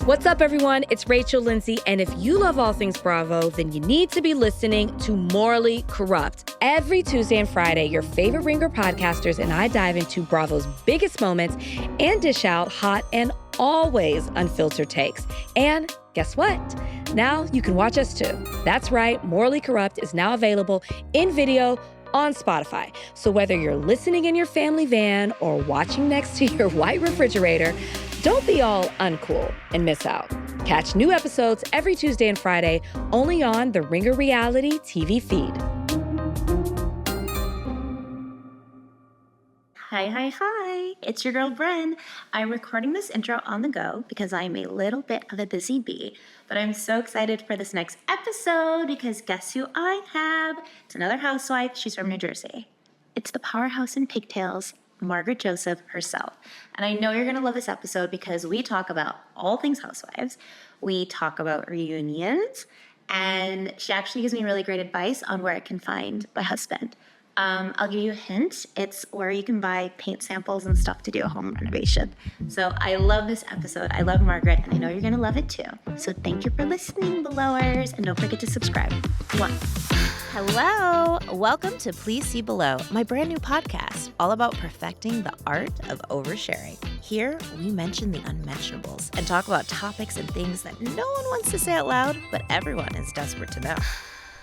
What's up, everyone? It's Rachel Lindsay, and if you love all things Bravo, then you need to be listening to Morally Corrupt. Every Tuesday and Friday, your favorite Ringer podcasters and I dive into Bravo's biggest moments and dish out hot and always unfiltered takes. And guess what? Now you can watch us too. That's right, Morally Corrupt is now available in video on Spotify. So whether you're listening in your family van or watching next to your white refrigerator, don't be all uncool and miss out. Catch new episodes every Tuesday and Friday only on the Ringer Reality TV feed. Hi. It's your girl, Brynn. I'm recording this intro on the go because I'm a little bit of a busy bee, but I'm so excited for this next episode because guess who I have? It's another housewife. She's from New Jersey. It's the powerhouse in pigtails, Margaret Josephs herself. And I know you're going to love this episode because we talk about all things housewives. We talk about reunions, and she actually gives me really great advice on where I can find my husband. I'll give you a hint. It's where you can buy paint samples and stuff to do a home renovation. So I love this episode. I love Margaret, and I know you're going to love it too. So thank you for listening, Belowers, and don't forget to subscribe. Mwah. Hello! Welcome to Please See Below, my brand new podcast, all about perfecting the art of oversharing. Here, we mention the unmentionables and talk about topics and things that no one wants to say out loud, but everyone is desperate to know.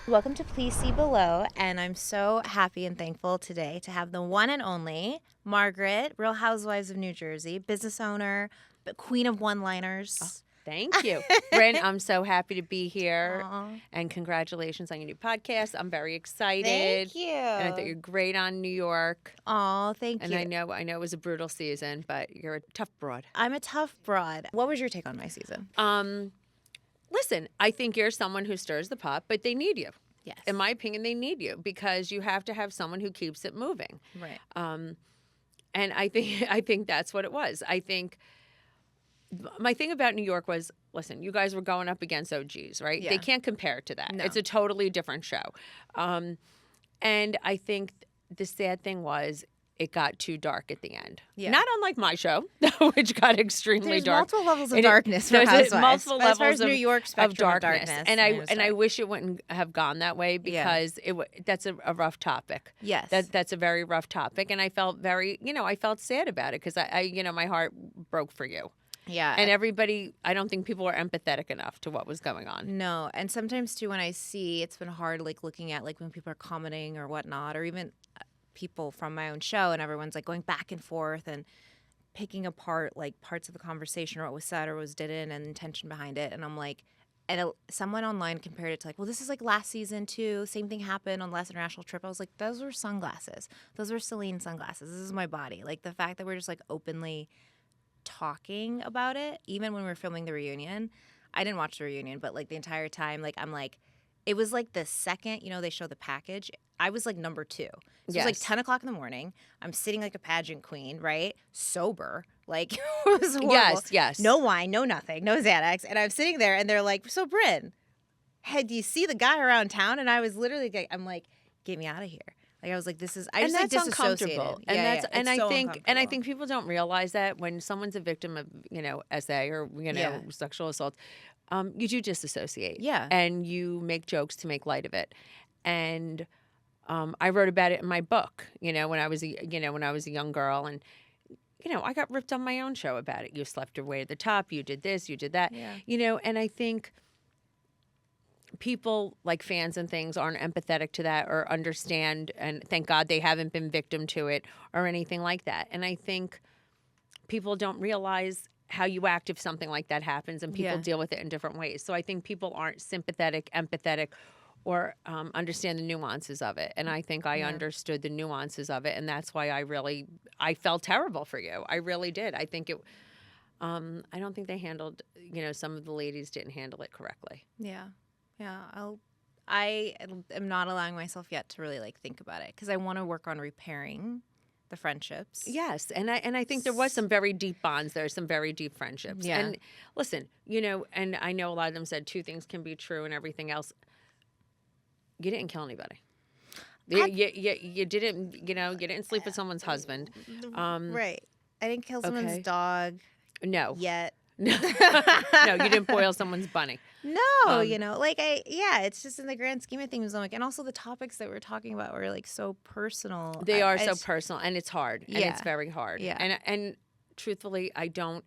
Welcome to Please See Below, and I'm so happy and thankful today to have the one and only Margaret, Real Housewives of New Jersey, business owner, but queen of one-liners. Oh, thank you. Brynn, I'm so happy to be here, Aww. and congratulations on your new podcast. I'm very excited. Thank you. And I thought you're great on New York. Oh, thank you. And I know it was a brutal season, but you're a tough broad. I'm a tough broad. What was your take on my season? Listen, I think you're someone who stirs the pot, but they need you. Yes. In my opinion, they need you because you have to have someone who keeps it moving. Right. And I think that's what it was. I think my thing about New York was, listen, you guys were going up against OGs, right? Yeah. They can't compare to that. No. It's a totally different show. And I think the sad thing was it got too dark at the end. Yeah. Not unlike my show, which got extremely There's dark. multiple levels of And darkness for there's Housewives. multiple As far levels as New York of spectrum of darkness. And I wish it wouldn't have gone that way because that's a rough topic. Yes. That's a very rough topic. And I felt I felt sad about it because I my heart broke for you. Yeah. And everybody, I don't think people were empathetic enough to what was going on. No. And sometimes, too, when I see, it's been hard, like, looking at, like, when people are commenting or whatnot, or even people from my own show, and everyone's, like, going back and forth and picking apart, like, parts of the conversation or what was said or was didn't and intention behind it. And I'm like, someone online compared it to, like, well, this is, like, last season, too. Same thing happened on last international trip. I was like, those were sunglasses. Those were Spillane sunglasses. This is my body. Like, the fact that we're just, like, openly talking about it, even when we were filming the reunion. I didn't watch the reunion, but like the entire time, like I'm like, it was like the second, they show the package, I was like number 2. So It was like 10 o'clock in the morning. I'm sitting like a pageant queen, right? Sober. Like, it was horrible. Yes. No wine, no nothing, no Xanax. And I'm sitting there and they're like, so Brynn, hey, do you see the guy around town? And I was literally like, I'm like, get me out of here. Like I was like, I just like disassociated. And I think people don't realize that when someone's a victim of SA or sexual assault, you do disassociate. Yeah. And you make jokes to make light of it. And I wrote about it in my book. When I was a young girl, and I got ripped on my own show about it. You slept your way to the top. You did this. You did that. Yeah. And I think people like fans and things aren't empathetic to that or understand, and thank God they haven't been victim to it or anything like that. And I think people don't realize how you act if something like that happens, and people deal with it in different ways. So I think people aren't sympathetic, empathetic, or understand the nuances of it. And I think I understood the nuances of it, and that's why I felt terrible for you. I really did. I think it. I don't think they handled. Some of the ladies didn't handle it correctly. Yeah. Yeah, I am not allowing myself yet to really like think about it because I want to work on repairing the friendships. Yes, and I think there was some very deep bonds there, some very deep friendships. Yeah. And listen, and I know a lot of them said 2 things can be true and everything else. You didn't kill anybody. You didn't sleep with someone's husband. Right. I didn't kill someone's dog. No. Yet. No, you didn't boil someone's bunny. No, it's just in the grand scheme of things. I'm like, and also the topics that we're talking about were like so personal. They are so personal, and it's hard. And Yeah. it's very hard. Yeah. And truthfully, I don't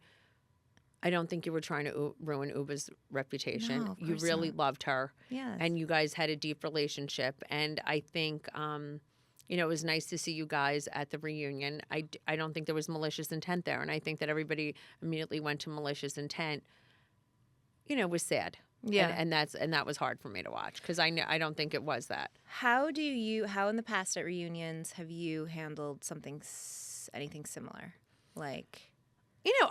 think you were trying to ruin Uba's reputation. No, of You course really not. loved her, Yes. and you guys had a deep relationship. And I think, it was nice to see you guys at the reunion. I don't think there was malicious intent there, and I think that everybody immediately went to malicious intent. Was sad. Yeah. and that was hard for me to watch because I don't think it was that. How in the past at reunions have you handled anything similar? Like,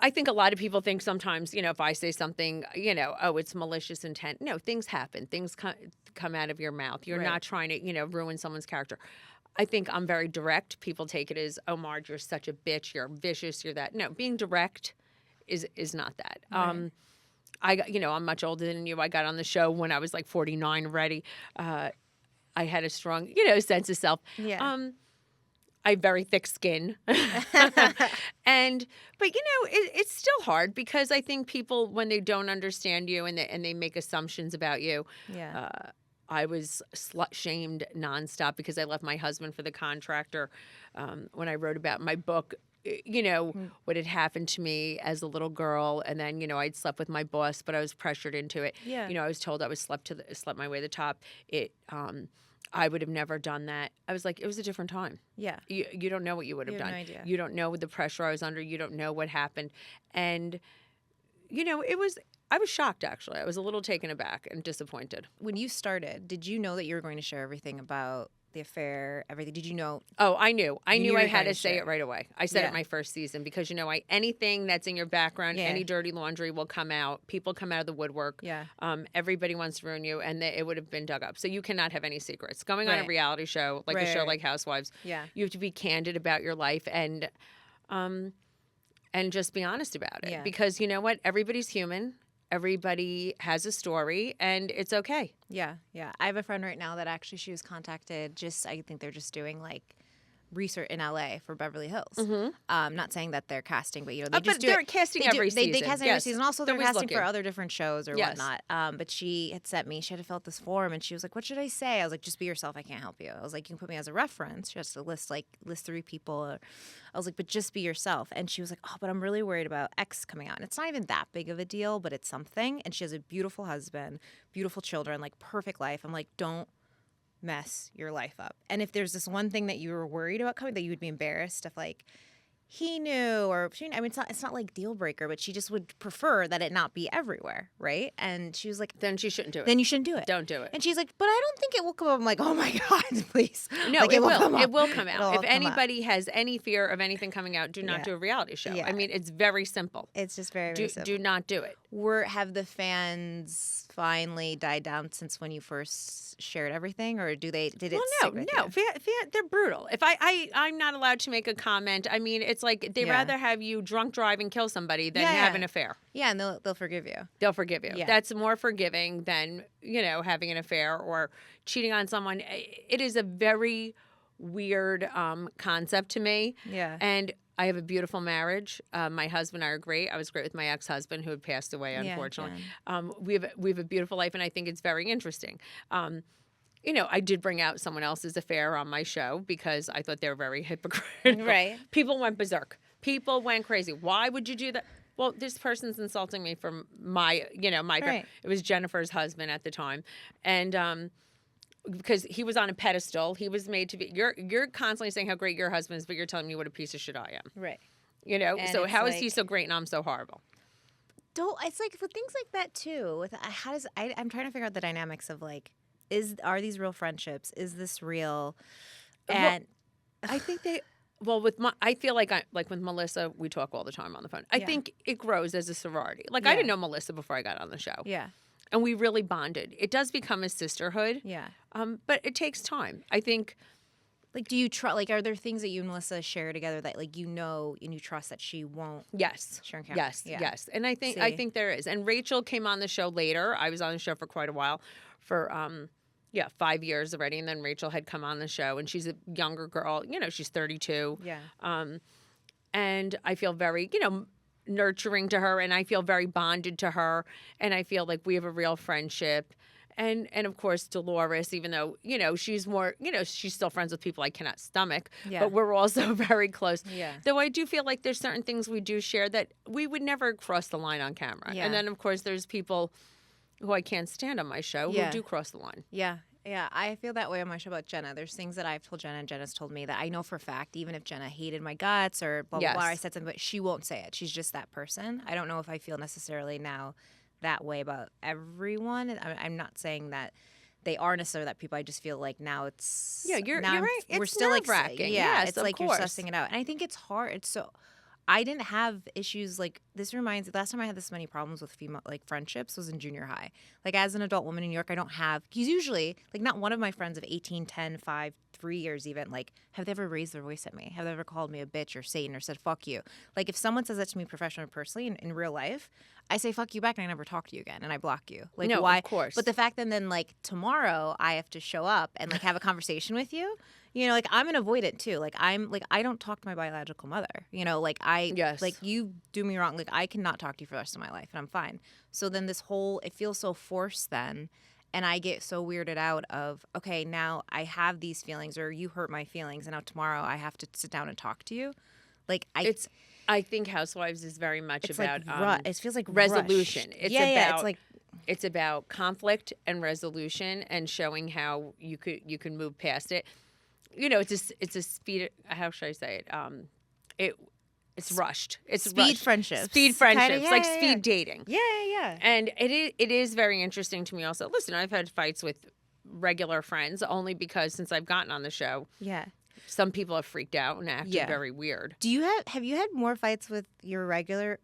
I think a lot of people think sometimes, if I say something, oh, it's malicious intent. No, things happen. Things come out of your mouth. You're Right. not trying to, ruin someone's character. I think I'm very direct. People take it as, oh, Marge, you're such a bitch. You're vicious. You're that. No, being direct is not that. Right. I'm much older than you. I got on the show when I was like 49 already. I had a strong, sense of self. yeah. I have very thick skin. But it's still hard because I think people, when they don't understand you and they make assumptions about you, Yeah. I was slut-shamed nonstop because I left my husband for the contractor. When I wrote about my book, what had happened to me as a little girl, and then I'd slept with my boss, but I was pressured into it. Yeah. I was told I was slept my way to the top. I would have never done that. I was like, it was a different time. Yeah. You don't know what you would have You have done. no idea. You don't know the pressure I was under. You don't know what happened, and I was shocked, actually. I was a little taken aback and disappointed. When you started, did you know that you were going to share everything about the affair, everything? Did you know? Oh, I knew. I You knew knew I you were had gonna to say share. it right away. I said Yeah. it my first season because, anything that's in your background, Yeah. any dirty laundry will come out. People come out of the woodwork. Yeah. Everybody wants to ruin you, and it would have been dug up. So you cannot have any secrets. Going on a Right. reality show, like a Right, show right. like Housewives, Yeah. you have to be candid about your life and just be honest about it. Yeah. Because you know what? Everybody's human. Everybody has a story, and it's okay. Yeah. Yeah. I have a friend right now that actually she was contacted. I think they're just doing like research in LA for Beverly Hills. Not saying that they're casting, but they But just do they're it. casting They do- every They season. cast every Yes. season. Also, They're they're always casting for looking. other different shows or Yes. whatnot. But she had sent me. She had to fill out this form, and she was like, "What should I say?" I was like, "Just be yourself. I can't help you." I was like, "You can put me as a reference." She has to list 3 people. I was like, "But just be yourself." And she was like, "Oh, but I'm really worried about X coming out." And it's not even that big of a deal, but it's something. And she has a beautiful husband, beautiful children, like perfect life. I'm like, don't mess your life up. And if there's this one thing that you were worried about coming, that you would be embarrassed if like he knew or she, I mean, it's not like deal breaker, but she just would prefer that it not be everywhere, right? And she was like, Then she shouldn't do it. then you shouldn't do it. Don't do it. And she's like, but I don't think it will come up. I'm like, oh my God, please. No, Like, it will. come It up. will come It'll out. all If come up. anybody has any fear of anything coming out, do not Yeah. do a reality show. Yeah. I mean, it's very simple. It's just very, very simple. Do not do it. Have the fans finally died down since when you first shared everything, or did it? Well, stick with you? They're brutal. If I'm not allowed to make a comment, I mean, it's like they'd Yeah. rather have you drunk drive and kill somebody than Yeah, have yeah. an affair. Yeah, and they'll forgive you. They'll forgive you. Yeah. That's more forgiving than, having an affair or cheating on someone. It is a very weird concept to me. Yeah. And I have a beautiful marriage. My husband and I are great. I was great with my ex-husband who had passed away, Yeah, unfortunately. We have a beautiful life, and I think it's very interesting. I did bring out someone else's affair on my show because I thought they were very hypocritical. Right. People went berserk. People went crazy. Why would you do that? Well, this person's insulting me from my Right. It was Jennifer's husband at the time, and because he was on a pedestal, he was made to be. You're constantly saying how great your husband is, but you're telling me what a piece of shit I am. Right. And So it's how is he like- so great and I'm so horrible? It's like with things like that too. With I'm trying to figure out the dynamics of like, are these real friendships? Is this real? And I think they. Well, I feel like with Melissa, we talk all the time on the phone. I Yeah. think it grows as a sorority. Like I Yeah. didn't know Melissa before I got on the show, yeah, and we really bonded. It does become a sisterhood, yeah. but it takes time. I think. Like, do you trust? Like, are there things that you and Melissa share together that like and you trust that she won't Yes. share on camera? Yes. Yeah. Yes. And I See. think there is. And Rachel came on the show later. I was on the show for quite a while, for 5 years already. And then Rachel had come on the show, and she's a younger girl. She's 32. Yeah. And I feel very, nurturing to her, and I feel very bonded to her, and I feel like we have a real friendship. And of course Dolores, even though, she's more, she's still friends with people I cannot stomach, Yeah. but we're also very close. Yeah. Though I do feel like there's certain things we do share that we would never cross the line on camera. Yeah. And then of course there's people who I can't stand on my show Yeah. who do cross the line. Yeah. Yeah, I feel that way on my show about Jenna. There's things that I've told Jenna and Jenna's told me that I know for a fact, even if Jenna hated my guts or blah, blah, blah, I Yes. said something, but she won't say it. She's just that person. I don't know if I feel necessarily now that way about everyone. I'm not saying that they are necessarily that people. I just feel like now it's You're now right. we're It's still like nerve-wracking. yeah, Yes, it's of like you're course. sussing it out, and I think it's hard. It's so. I didn't have issues like this. Reminds me, last time I had this many problems with female like friendships was in junior high. Like as an adult woman in New York, I don't have because usually like not one of my friends of 18, 10, 5, 3 years even like have they ever raised their voice at me? Have they ever called me a bitch or Satan or said fuck you? Like if someone says that to me professionally or personally in real life, I say fuck you back and I never talk to you again and I block you. Like No, why? of course. But the fact that then like tomorrow I have to show up and like have a conversation with you. Like I'm an avoidant too. Like I'm like I don't talk to my biological mother. Like I Yes. like you do me wrong. Like I cannot talk to you for the rest of my life and I'm fine. So then this whole it feels so forced then, and I get so weirded out of okay now I have these feelings or you hurt my feelings and now tomorrow I have to sit down and talk to you. Like I think Housewives is very much it's about like it feels like resolution. rushed. It's yeah, about it's like about conflict and resolution and showing how you can move past it. It's a speed. How should I say it? It's rushed. It's speed rushed. friendships. Speed friendships, Kinda, yeah, like yeah, speed yeah. dating. Yeah. And it is very interesting to me also. Listen, I've had fights with regular friends only because since I've gotten on the show, Yeah. some people have freaked out and acted Yeah. very weird. Have you had more fights with your regular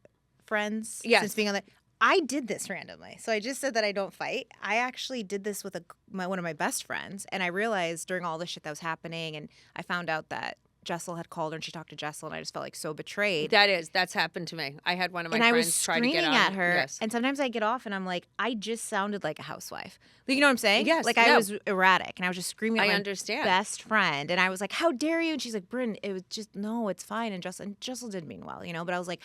friends Yes. since being on the I did this randomly. So I just said that I don't fight. I actually did this with one of my best friends, and I realized during all the shit that was happening, and I found out that Jessel had called her and she talked to Jessel, and I just felt like so betrayed. That's happened to me. I had one of my and I friends was try to get screaming on. at her, Yes. and sometimes I get off and I'm like, I just sounded like a housewife. Like, you know what I'm saying? Yes, Like I no. was erratic, and I was just screaming at I my understand. best friend, and I was like, "How dare you?" And she's like, "Brynn, it was just no, it's fine." And Jessel did mean well, but I was like,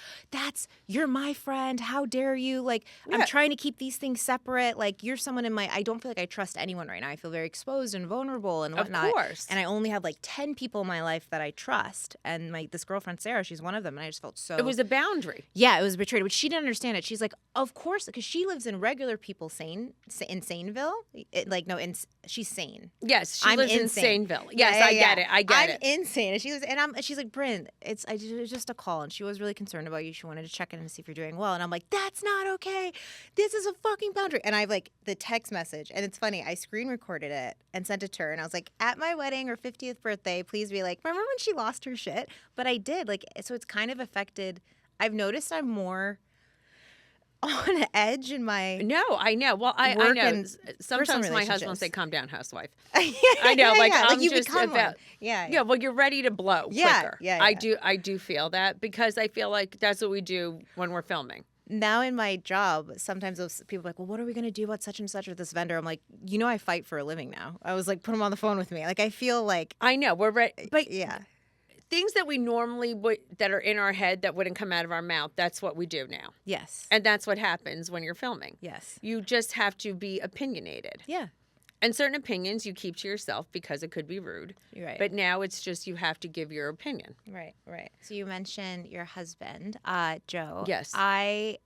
you're my friend. How dare you? Like I'm Yeah. trying to keep these things separate. Like you're someone I don't feel like I trust anyone right now. I feel very exposed and vulnerable and whatnot. Of course. And I only have like 10 people in my life that I trust, and this girlfriend Sarah, she's one of them, and I just felt so. It was a boundary. Yeah, it was betrayed, but she didn't understand it. She's like, of course, because she lives in regular people in Saneville. She's sane. Yes, she I'm lives insane. in Saneville. Yes, I get it. I get I'm it. insane. And she's like, Brynn, it was just a call, and she was really concerned about you. She wanted to check in and see if you're doing well. And I'm like, that's not okay. This is a fucking boundary. And I have like the text message, and it's funny. I screen recorded it and sent it to her, and I was like, at my wedding or 50th birthday, please be like, remember when she lost her shit? But I did. Like, so it's kind of affected. I've noticed I'm more on edge in my No, I know. Well, I work know. and Sometimes personal my husband will relationships. say, "Calm down, housewife." I I know, like I'm you just become about. one. Yeah. Yeah, well, you're ready to blow Yeah, quicker. yeah, I yeah. do feel that because I feel like that's what we do when we're filming. Now in my job, sometimes those people are like, well, what are we going to do about such and such with this vendor? I'm like, I fight for a living now. I was like, put them on the phone with me. Like, I feel like, I know we're ready, but yeah. things that we normally would that are in our head that wouldn't come out of our mouth, that's what we do now. Yes. And that's what happens when you're filming. Yes. You just have to be opinionated. Yeah. And certain opinions you keep to yourself because it could be rude. You're right. But now it's just you have to give your opinion. Right. So you mentioned your husband, Joe. Yes. Okay,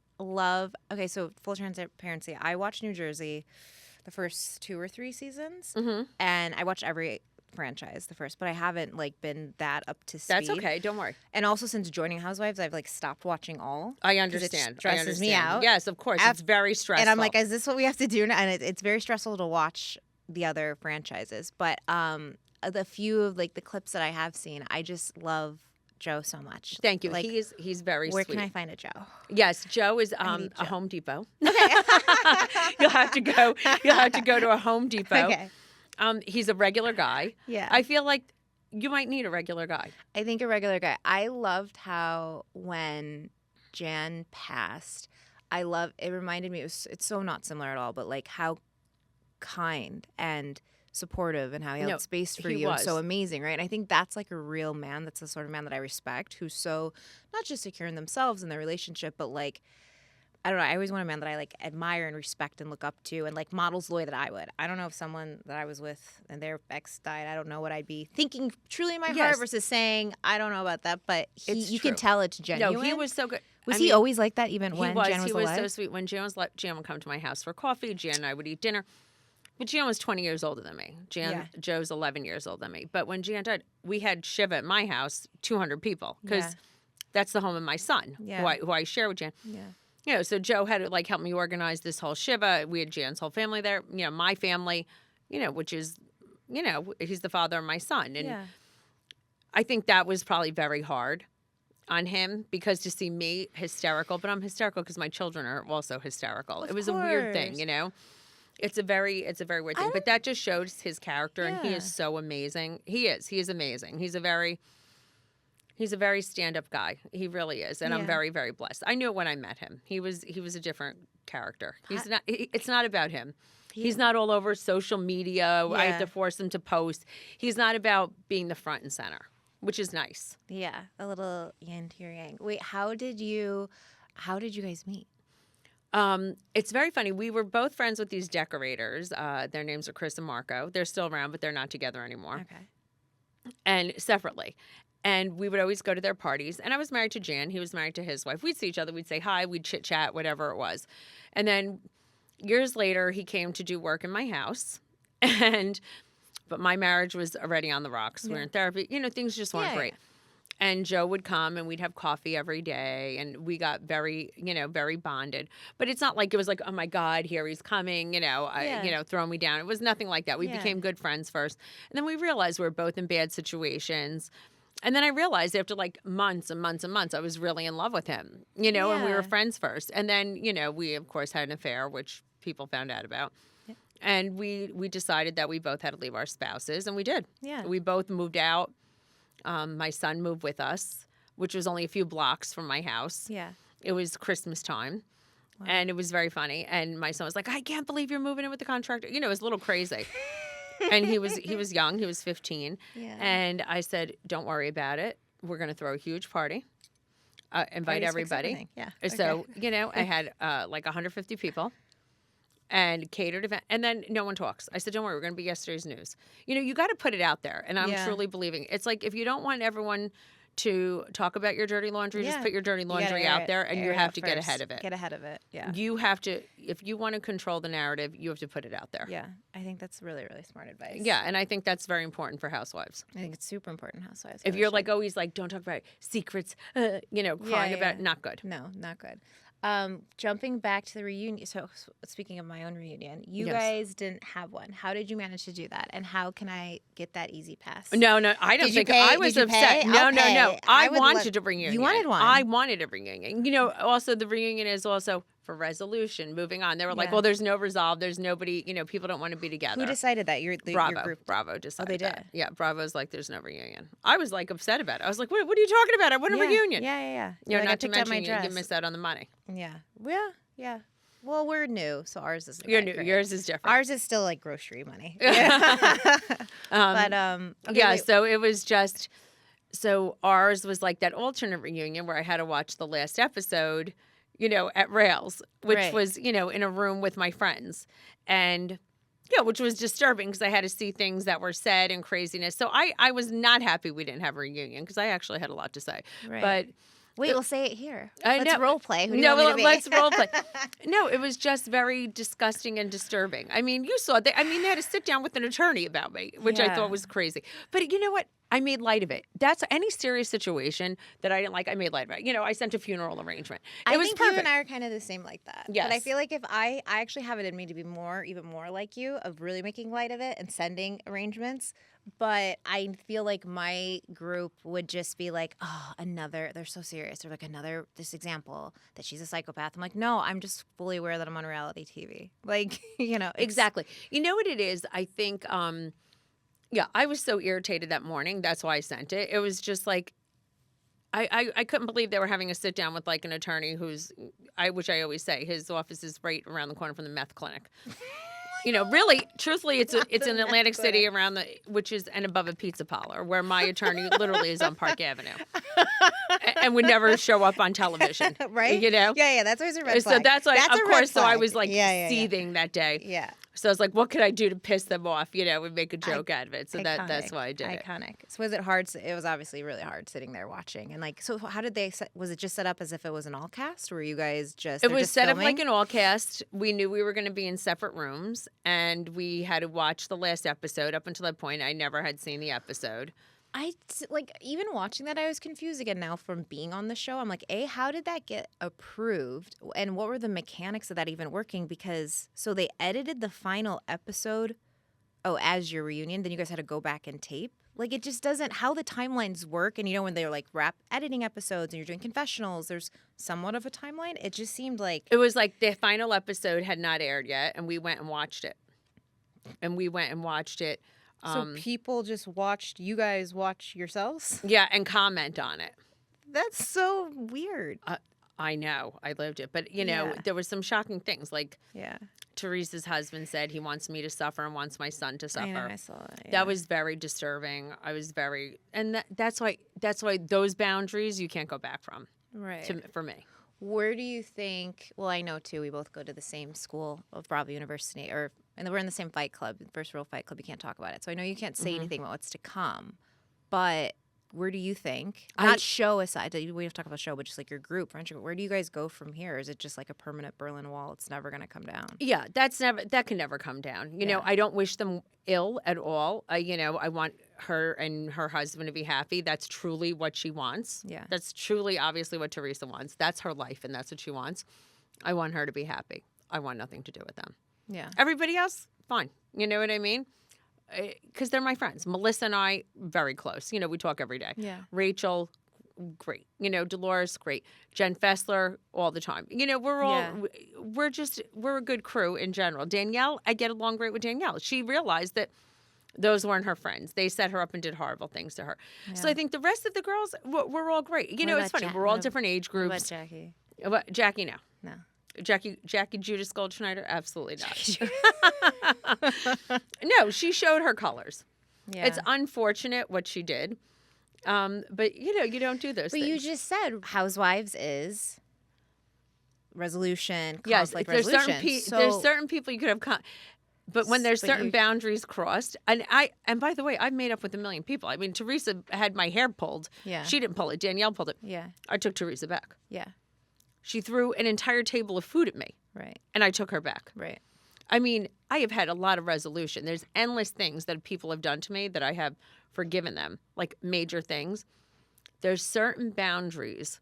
so full transparency, I watched New Jersey the first 2 or 3 seasons, and I watched every franchise the first, but I haven't been that up to speed. That's okay. Don't worry. And also since joining Housewives, I've stopped watching all. I 'cause understand. It stresses me out. Yes, of course. It's very stressful. And I'm like, is this what we have to do now? And it's very stressful to watch the other franchises. But the few of the clips that I have seen, I just love Joe so much. Thank you. He's very where sweet. can I find a Joe? Yes, Joe is need a Joe. Home Depot. Okay. You'll have to go to a Home Depot. Okay. He's a regular guy. Yeah. I feel like you might need a regular guy. I think a regular guy. I loved how when Jan passed, it reminded me, it's so not similar at all, but how kind and supportive and how he held No, space for he you and was. so amazing, right? And I think that's like a real man. That's the sort of man that I respect, who's so not just secure in themselves and their relationship, but like, I don't know. I always want a man that I like admire and respect and look up to and like models the way that I would. I don't know if someone that I was with and their ex died, I don't know what I'd be thinking truly in my heart Yes. versus saying, I don't know about that. But It's you can true. tell it's genuine. No, he was so good. Was I he mean, always like that even when Jan was he alive? was so sweet. When Jan was Jan would come to my house for coffee. Jan and I would eat dinner. But Jan was 20 years older than me. Joe's 11 years older than me. But when Jan died, we had Shiva at my house, 200 people, because that's the home of my son, who I share with Jan. Yeah. You know, so Joe had to like help me organize this whole Shiva. We had Jan's whole family there. You know, my family, you know, which is, you know, he's the father of my son. And I think that was probably very hard on him because to see me hysterical, but I'm hysterical because my children are also hysterical. It was a weird thing, you know. It's a very weird thing, but that just shows his character, and he is so amazing. He is amazing. He's a very stand-up guy. He really is, and I'm very, very blessed. I knew it when I met him. He was a different character. He's not. It's not about him. He's not all over social media. I have to force him to post. He's not about being the front and center, which is nice. Yeah, a little yin to your yang. Wait, how did you guys meet? It's very funny. We were both friends with these decorators. Their names are Chris and Marco. They're still around, but they're not together anymore. Okay. And separately. And we would always go to their parties. And I was married to Jan. He was married to his wife. We'd see each other. We'd say hi. We'd chit chat, whatever it was. And then years later, he came to do work in my house. But my marriage was already on the rocks. We were in therapy. You know, things just weren't great. And Joe would come and we'd have coffee every day. And we got very, you know, very bonded. But it's not like it was like, oh, my God, here he's coming, you know, throwing me down. It was nothing like that. We became good friends first. And then we realized we were both in bad situations. And then I realized after like months and months and months, I was really in love with him, you know, and we were friends first. And then, you know, we, of course, had an affair, which people found out about. Yep. And we decided that we both had to leave our spouses, and we did. Yeah. We both moved out. My son moved with us, which was only a few blocks from my house. Yeah. It was Christmas time. Wow. And it was very funny. And my son was like, I can't believe you're moving in with the contractor. You know, it was a little crazy. And he was young. He was 15. Yeah. And I said, don't worry about it. We're going to throw a huge party. Invite everybody. Yeah. So, okay. You know, I had like 150 people and catered event. And then no one talks. I said, don't worry, we're going to be yesterday's news. You know, you got to put it out there. And I'm truly believing. It's like if you don't want everyone to talk about your dirty laundry, just put your dirty laundry out there, and you have to get ahead of it. Get ahead of it, yeah. You have to, if you want to control the narrative, you have to put it out there. Yeah, I think that's really, really smart advice. Yeah, and I think that's very important for housewives. I think it's super important housewives. If you're like always like, don't talk about secrets, you know, crying about it, not good. No, not good. Jumping back to the reunion. So speaking of my own reunion, you guys didn't have one. How did you manage to do that? And how can I get that easy pass? No, I don't think I was upset. No. I wanted a reunion. You wanted one. I wanted a reunion. You know, also the reunion is also for resolution, moving on. They were like, well, there's no resolve. There's nobody, you know, people don't want to be together. Who decided that? Your group? Bravo decided they did? that. Yeah, Bravo's like, there's no reunion. I was like upset about it. I was like, what are you talking about? I want a reunion. Yeah. You know, not to mention you miss out on the money. Yeah. Well, we're new, so ours isn't. You're new. Yours is different. Ours is still like grocery money. So it was just, so ours was like that alternate reunion where I had to watch the last episode, you know, at Rails, which was, you know, in a room with my friends. And, yeah, which was disturbing because I had to see things that were said and craziness. So I was not happy we didn't have a reunion because I actually had a lot to say. Right. But wait, we'll say it here. Let's role play. Let's role play. No, it was just very disgusting and disturbing. I mean, you saw that. I mean, they had to sit down with an attorney about me, which I thought was crazy. But you know what? I made light of it. That's any serious situation that I didn't like. I made light of it. You know, I sent a funeral arrangement. I was think perfect. You and I are kind of the same like that. Yes. But I feel like if I actually have it in me to be even more like you, of really making light of it and sending arrangements. But I feel like my group would just be like, oh, they're so serious. They're like, this example that she's a psychopath. I'm like, no, I'm just fully aware that I'm on reality TV. Like, you know. Exactly. You know what it is? I think, I was so irritated that morning. That's why I sent it. It was just like, I couldn't believe they were having a sit down with like an attorney which I always say, his office is right around the corner from the meth clinic. Really, truthfully, it's in Atlantic City which is and above a pizza parlor, where my attorney literally is on Park Avenue, and would never show up on television. Right? Yeah, that's always a red So flag. that's why, a of red course, so I flag. was like Yeah. seething that day. Yeah. So I was like, what could I do to piss them off? And make a joke out of it. So that's why I did it. Iconic. So was it hard? It was obviously really hard sitting there watching. And so how did they? Was it just set up as if it was an all cast, or were you guys just? It was set up filming? like an all cast. We knew we were going to be in separate rooms, and we had to watch the last episode. Up until that point, I never had seen the episode. Even watching that, I was confused again now from being on the show. I'm like, how did that get approved? And what were the mechanics of that even working? Because so they edited the final episode, as your reunion, then you guys had to go back and tape. Like, it just doesn't, how the timelines work. And when they're like editing episodes and you're doing confessionals, there's somewhat of a timeline. It just seemed like. It was like the final episode had not aired yet, and we went and watched it. So people just watched you guys watch yourselves? Yeah, and comment on it. That's so weird. I know. I lived it. But, Yeah. there was some shocking things. Like, Yeah. Teresa's husband said he wants me to suffer and wants my son to suffer. I know, I saw that. Yeah. That was very disturbing. I was very, and that's why those boundaries you can't go back from. right. For me. Where do you think? Well, I know too. We both go to the same school of Bravo University, and we're in the same fight club, First Rule Fight Club. You can't talk about it, so I know you can't say anything about what's to come. But where do you think? Not show aside. We have to talk about show, but just like your group, friendship. Where do you guys go from here? Is it just like a permanent Berlin Wall? It's never going to come down. Yeah, that can never come down. You know, I don't wish them ill at all. I want her and her husband to be happy. That's truly what she wants. Yeah. That's truly obviously what Teresa wants. That's her life and that's what she wants. I want her to be happy. I want nothing to do with them. Yeah. Everybody else, fine. You know what I mean? Because they're my friends. Melissa and I, very close. We talk every day. Yeah. Rachel, great. Dolores, great. Jen Fessler, all the time. We're all, we're a good crew in general. Danielle, I get along great with Danielle. She realized that those weren't her friends. They set her up and did horrible things to her. Yeah. So I think the rest of the girls, we're all great. It's funny. We're all different age groups. What about Jackie? Jackie, no. No. Jackie Judas Goldschneider? Absolutely not. No, she showed her colors. Yeah. It's unfortunate what she did. But, you don't do those things. But you just said Housewives is resolution, yes, conflict there's resolution. There's certain people you could have... But when there's certain boundaries crossed, and by the way, I've made up with a million people. I mean, Teresa had my hair pulled. Yeah. She didn't pull it. Danielle pulled it. Yeah. I took Teresa back. Yeah. She threw an entire table of food at me. Right. And I took her back. Right. I mean, I have had a lot of resolution. There's endless things that people have done to me that I have forgiven them, like major things. There's certain boundaries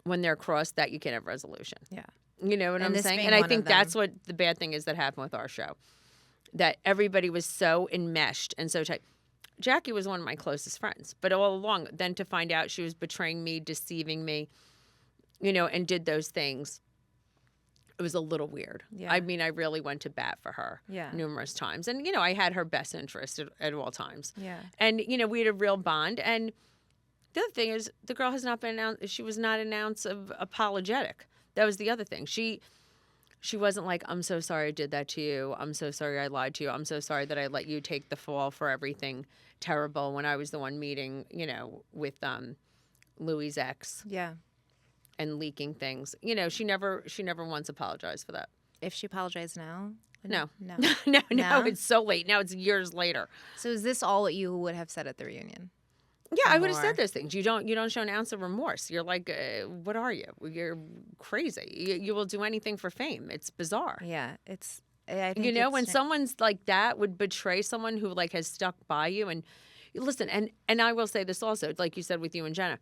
when they're crossed that you can have resolution. Yeah. You know what I'm saying? And I think that's what the bad thing is that happened with our show, that everybody was so enmeshed and so tight. Jackie was one of my closest friends, but all along, then to find out she was betraying me, deceiving me, and did those things, it was a little weird. Yeah. I mean, I really went to bat for her numerous times. And, I had her best interest at all times. Yeah. And, we had a real bond. And the other thing is the girl has not been announced. She was not an ounce of apologetic. That was the other thing. She wasn't like, I'm so sorry I did that to you. I'm so sorry I lied to you. I'm so sorry that I let you take the fall for everything terrible when I was the one meeting, with Louis' ex. Yeah. And leaking things. She never once apologized for that. If she apologized now? No. No. No, it's so late. Now it's years later. So is this all what you would have said at the reunion? Yeah, I would have said those things. You don't show an ounce of remorse. You're like, what are you? You're crazy. You will do anything for fame. It's bizarre. Yeah, I think when someone's like that would betray someone who like has stuck by you. And listen, and I will say this also, like you said with you and Jenna,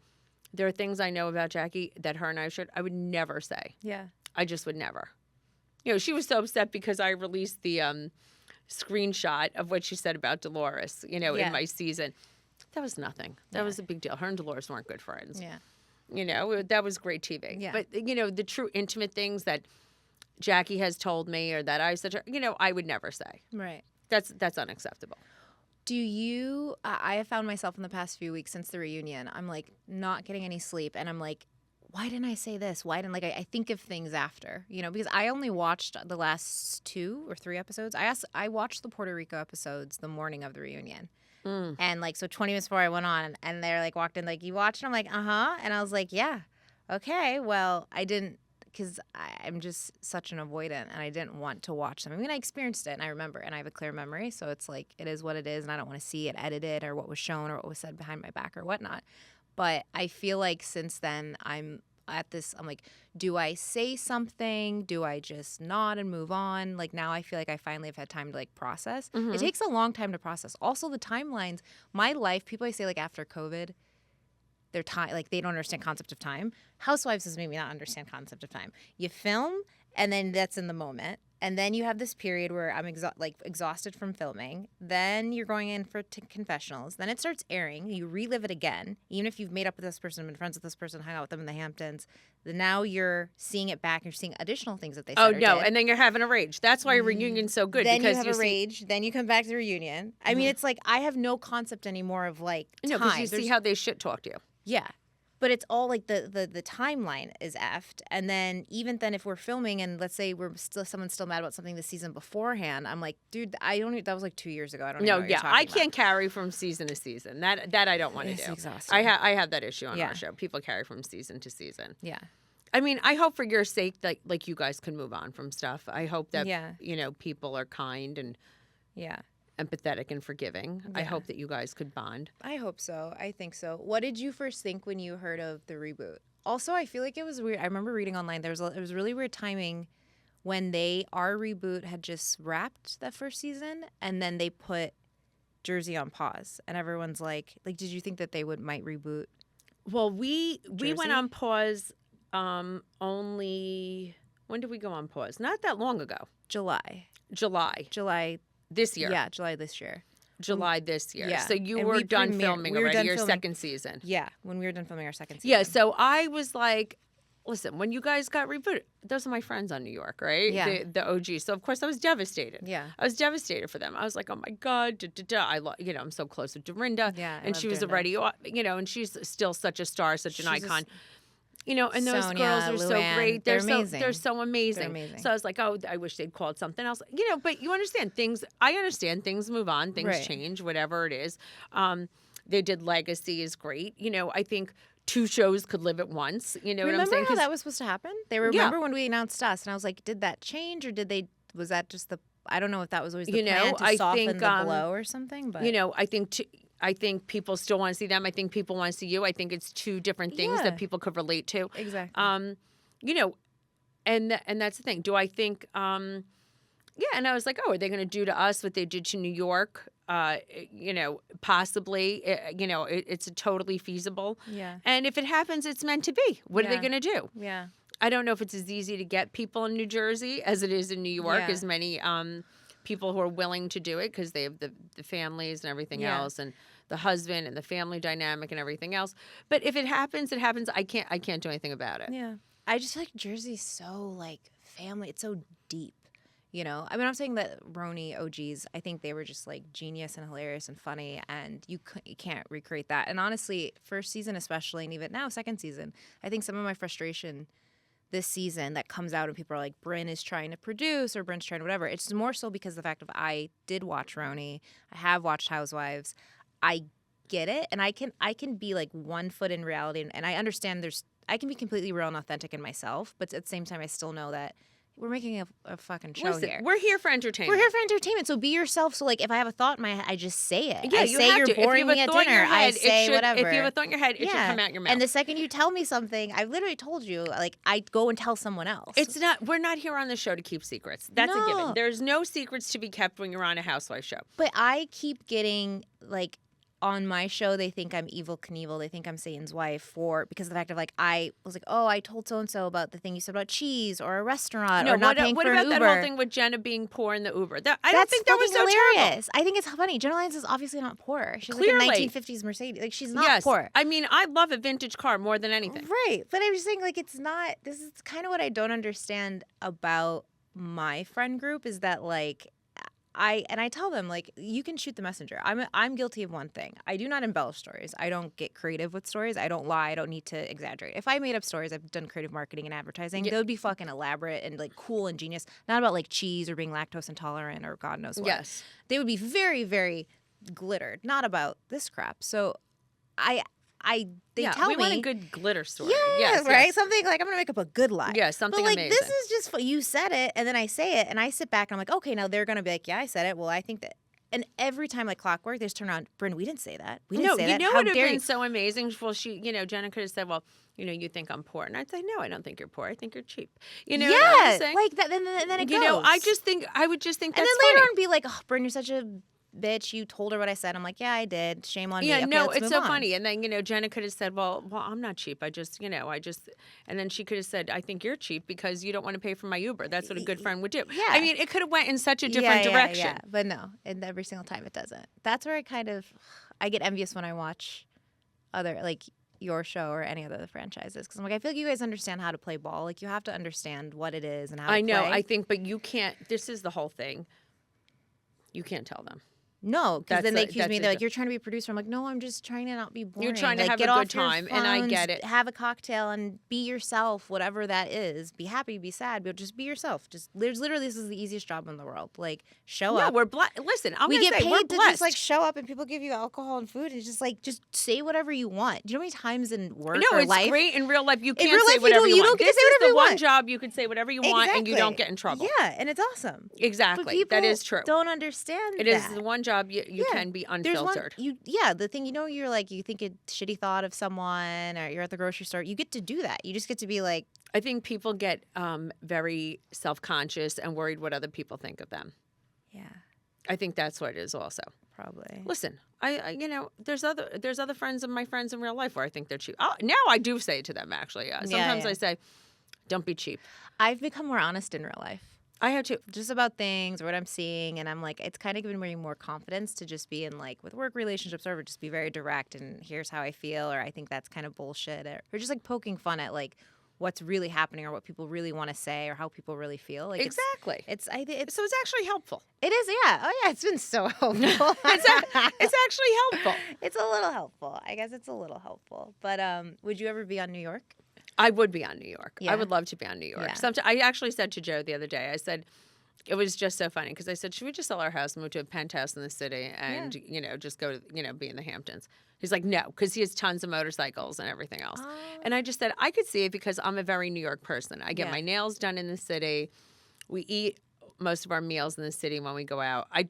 there are things I know about Jackie that her and I would never say. Yeah. I just would never. She was so upset because I released the screenshot of what she said about Dolores, in my season. That was nothing. That was a big deal. Her and Dolores weren't good friends. Yeah. That was great TV. Yeah. But, the true intimate things that Jackie has told me or that I said to her, I would never say. Right. That's unacceptable. Do you, I have found myself in the past few weeks since the reunion, I'm like not getting any sleep and I'm like why didn't I say this? Why didn't I think of things after, because I only watched the last 2 or 3 episodes. I watched the Puerto Rico episodes the morning of the reunion. And so 20 minutes before I went on, and they're walked in, you watched? And I'm like, uh-huh. And I was like, yeah, okay. Well, I didn't, because I'm just such an avoidant, and I didn't want to watch them. I mean, I experienced it, and I remember, and I have a clear memory, so it's it is what it is, and I don't want to see it edited or what was shown or what was said behind my back or whatnot. But I feel like since then, I'm at this, I'm do I say something? Do I just nod and move on? Now I feel like I finally have had time to process. It takes a long time to process. Also, the timelines, my life, people I say after COVID, their time, they don't understand concept of time. Housewives has made me not understand concept of time. You film, and then that's in the moment. And then you have this period where I'm exhausted from filming. Then you're going in for confessionals. Then it starts airing. You relive it again. Even if you've made up with this person, been friends with this person, hung out with them in the Hamptons. Then now you're seeing it back. You're seeing additional things that they said Oh, or no. did. And then you're having a rage. That's why reunion's so good. Then because you have a rage. Then you come back to the reunion. I mean, it's I have no concept anymore of time. No, because you see how they shit talked you. Yeah. But it's all the timeline is effed. And then even then if we're filming and let's say someone's still mad about something the season beforehand, I'm like, dude, that was 2 years ago. I don't even know what you're talking I about. can't carry from season to season. That I don't want to do. It's exhausting. I have that issue on our show. People carry from season to season. Yeah. I mean, I hope for your sake that you guys can move on from stuff. I hope that people are kind and empathetic and forgiving. Yeah. I hope that you guys could bond. I hope so. I think so. What did you first think when you heard of the reboot? Also, I feel like it was weird. I remember reading online it was really weird timing when our reboot had just wrapped that first season, and then they put Jersey on pause, and everyone's like, did you think that they might reboot? Well, we Jersey? went on pause only, when did we go on pause? Not that long ago. July This year. Yeah, July this year. July this year. Yeah. So you And were we done premiered- filming we were already, done your filming- second season. Yeah, when we were done filming our second season. Yeah, so I was like, listen, when you guys got rebooted, those are my friends on New York, right? Yeah. The OG. So, of course, I was devastated. Yeah. I was devastated for them. I was like, oh, my God. I'm so close with Dorinda. Yeah, I And love she was Dorinda. already, and she's still such a star, such an She's icon. And those Sonia, girls are so Luann, great. they're They're amazing. so amazing. They're amazing. So I was like, oh, I wish they'd called something else. But you understand things. I understand things move on, things Right. change, whatever it is. They did Legacy is great. I think 2 shows could live at once. You know what I'm Remember saying? how 'Cause- that was supposed to happen? Remember when we announced us, and I was like, did that change, or was that just I don't know if that was always the plan to I soften think, the blow or something, but I think people still want to see them. I think people want to see you. I think it's 2 different things Yeah. that people could relate to. Exactly. And that's the thing. Do I think, and I was like, oh, are they going to do to us what they did to New York? Possibly, it's totally feasible. Yeah. And if it happens, it's meant to be. What are they Yeah. going to do? Yeah. I don't know if it's as easy to get people in New Jersey as it is in New York, Yeah. as many people who are willing to do it because they have the families and everything Yeah. else, and the husband and the family dynamic and everything else. But if it happens, it happens. I can't do anything about it. Yeah. I just feel like Jersey's so family. It's so deep. I mean, I'm saying that RHONY OGs, I think they were just genius and hilarious and funny, and you can't recreate that. And honestly, first season especially, and even now second season, I think some of my frustration this season that comes out and people are like, Brynn is trying to produce or Brynn's trying to whatever. It's more so because of the fact of I did watch RHONY. I have watched Housewives. I get it, and I can be 1 foot in reality, and I understand I can be completely real and authentic in myself, but at the same time I still know that we're making a fucking show Listen, here. we're here for entertainment. We're here for entertainment, so be yourself. So if I have a thought in my head, I just say it. Yeah, I you say have you're to. boring me at dinner. I say whatever. If you have a thought in your head, it should come out your mouth. And the second you tell me something, I've literally told you, I go and tell someone else. We're not here on the show to keep secrets. That's a given. No. There's no secrets to be kept when you're on a housewife show. But I keep getting on my show, they think I'm Evel Knievel. They think I'm Satan's wife because of the fact of I was like, oh, I told so and so about the thing you said about cheese or a restaurant or not paying what for about an that Uber. whole thing with Jenna being poor in the Uber? I don't That's think that was so fucking terrible. hilarious. I think it's funny. Jenna Lyons is obviously not poor. She's Clearly. like a 1950s Mercedes. She's not Yes. poor. I mean, I love a vintage car more than anything. Right. But I'm just saying, it's not. This is kind of what I don't understand about my friend group is that, I tell them, like, you can shoot the messenger. I'm guilty of one thing. I do not embellish stories. I don't get creative with stories. I don't lie. I don't need to exaggerate. If I made up stories, I've done creative marketing and advertising. They would be fucking elaborate and like cool and genius. Not about like cheese or being lactose intolerant or God knows what. Yes. They would be very, very glittered. Not about this crap. So they tell me we want a good glitter story. yeah, Yes, right. yes. Something like I'm gonna make up a good lie. Yeah, something but like amazing. this is just you said it, and then I say it, and I sit back and I'm like, okay, now they're gonna be like, yeah, I said it. Well, I think that, and every time like clockwork, they just turn around, Brynn, we didn't say that. We didn't say that. You know How what would dare have you? been so amazing? Well, Jenna could have said, well, you think I'm poor. And I'd say, no, I don't think you're poor. I think you're cheap. You know what I'm saying? like that. Then it you goes. know, I would just think and that's then later funny. on be like, oh, Brynn, you're such a bitch. You told her what I said. I'm like, yeah, I did. Shame on me. Yeah, Okay, no, let's it's move so on. funny. And then, Jenna could have said, well, I'm not cheap. I just, and then she could have said, I think you're cheap because you don't want to pay for my Uber. That's what a good friend would do. Yeah. I mean, it could have went in such a different direction. Yeah. But no, and every single time it doesn't. That's where I get envious when I watch other, like, your show or any other franchises, because I'm like, I feel like you guys understand how to play ball. Like, you have to understand what it is and how to I know. play. I think, but you can't. This is the whole thing. You can't tell them. No, because then they accuse me. that's They're a- like, "You're trying to be a producer." I'm like, "No, I'm just trying to not be boring. You're trying to Like, have get a off good your time, and I get phones, it. Have a cocktail and be yourself, whatever that is. Be happy, be sad, but just be yourself. There's literally, this is the easiest job in the world. Like, show No, up. we're blessed. Listen, I'm We gonna get say, we're paid to blessed. just like show up, and people give you alcohol and food, and it's just like, just say whatever you want. Do you know how many times in work No, or it's life? great in real life. You can't real say life, whatever you you don't want. get to This say is whatever the you one want. job you can say whatever you want, and you don't get in trouble. Yeah, and it's awesome. Exactly. But people That is true. don't understand It is that. the one job you Yeah. can be There's one, unfiltered. the thing, you're like, you think a shitty thought of someone, or you're at the grocery store, you get to do that. You just get to be like, I think people get very self-conscious and worried what other people think of them. yeah, I think that's what it is also. probably. Listen, I there's other friends of my friends in real life where I think they're cheap. Oh, now I do say it to them, actually. Sometimes yeah. I say, don't be cheap. I've become more honest in real life. I have to. Just about things or what I'm seeing, and I'm like, it's kind of given me more confidence to just be in, like, with work relationships, or just be very direct, and here's how I feel, or I think that's kind of bullshit, or just like poking fun at like what's really happening or what people really want to say or how people really feel. Like, Exactly. It's So it's actually helpful. it is, yeah. Oh yeah, it's been so helpful. It's actually helpful. It's a little helpful. I guess it's a little helpful. But would you ever be on New York? I would be on New York. Yeah. I would love to be on New York. Yeah. I actually said to Joe the other day, I said, it was just so funny because I said, should we just sell our house and move to a penthouse in the city and, just go to, be in the Hamptons? He's like, no, because he has tons of motorcycles and everything else. Oh. And I just said, I could see it because I'm a very New York person. I get Yeah. my nails done in the city. We eat most of our meals in the city when we go out. I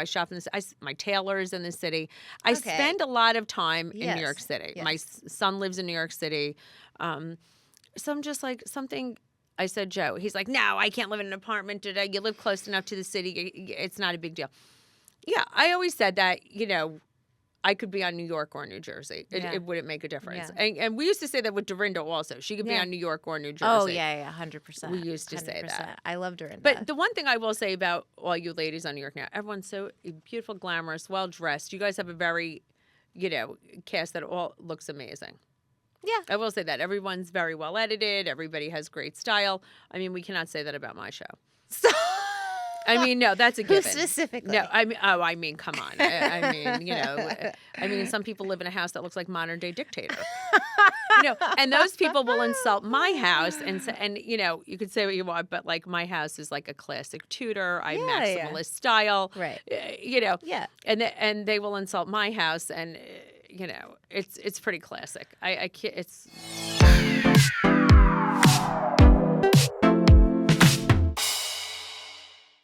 shop in my tailor's in the city. I Okay. spend a lot of time in New York Yes, City. yes. My son lives in New York City. So I'm just like, something, I said, Joe, he's like, no, I can't live in an apartment today. You live close enough to the city. It's not a big deal. Yeah, I always said that, I could be on New York or New Jersey. It wouldn't make a difference. Yeah. And we used to say that with Dorinda also. She could be Yeah. on New York or New Jersey. Oh yeah, 100%. We used to say that. I loved her in But that. the one thing I will say about all you ladies on New York now, everyone's so beautiful, glamorous, well-dressed. You guys have a very, cast that all looks amazing. Yeah. I will say that. Everyone's very well edited. Everybody has great style. I mean, we cannot say that about my show. So, I mean, no, that's a who given. specifically? No, I mean, come on. I mean, some people live in a house that looks like modern day dictator. And those people will insult my house and you could say what you want, but like my house is like a classic Tudor, maximalist style, Right. Yeah, and they will insult my house, and it's pretty classic. I can't. It's.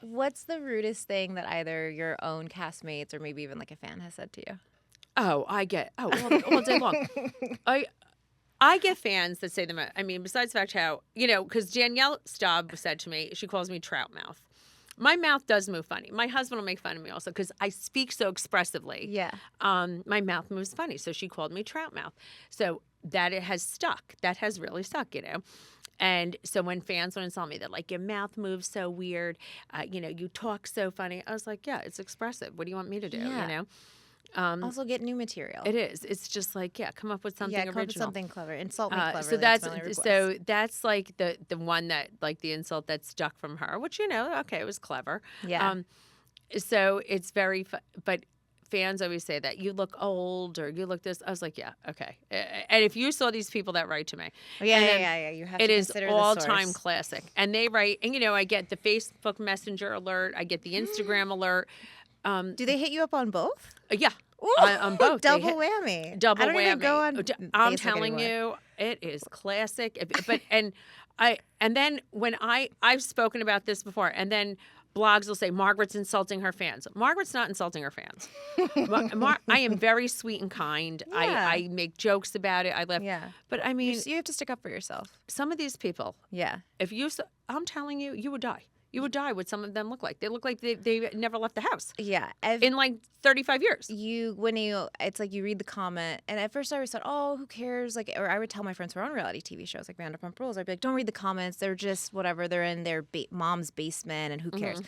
What's the rudest thing that either your own castmates or maybe even like a fan has said to you? Oh, I get all day long. I get fans that say them. I mean, besides the fact how because Danielle Staub said to me, she calls me trout mouth. My mouth does move funny. My husband will make fun of me also because I speak so expressively. Yeah. My mouth moves funny, so she called me trout mouth. So that it has stuck. That has really stuck. And so when fans would insult me, they're like, your mouth moves so weird. You talk so funny. I was like, yeah, it's expressive. What do you want me to do? Yeah. Also get new material. It is. It's just like, come up with something original. Come up with something clever. Insult me cleverly. So that's my only request. that's like the one that like the insult that stuck from her, which okay, it was clever. Yeah. So it's very, but fans always say that you look old or you look this. I was like, yeah, okay. And if you saw these people that write to me, Yeah. You have to it is consider the all-time source. classic. And they write, and I get the Facebook Messenger alert, I get the Instagram alert. Do they hit you up on both? Yeah, Ooh, on both. They double hit- whammy. Double I don't whammy. even go on I'm Facebook telling anymore. you, it is classic. And then when I've spoken about this before, and then blogs will say Margaret's insulting her fans. Margaret's not insulting her fans. I am very sweet and kind. Yeah. I make jokes about it. I laugh. Yeah. But I mean, You have to stick up for yourself. some of these people, Yeah. I'm telling you, you would die. You would die what some of them look like. They look like they never left the house Yeah. in like 35 years. It's like you read the comment, and at first I always thought, oh, who cares? Like, or I would tell my friends who are on reality TV shows like Vanderpump Rules, I'd be like, don't read the comments. They're just whatever. They're in their mom's basement, and who cares?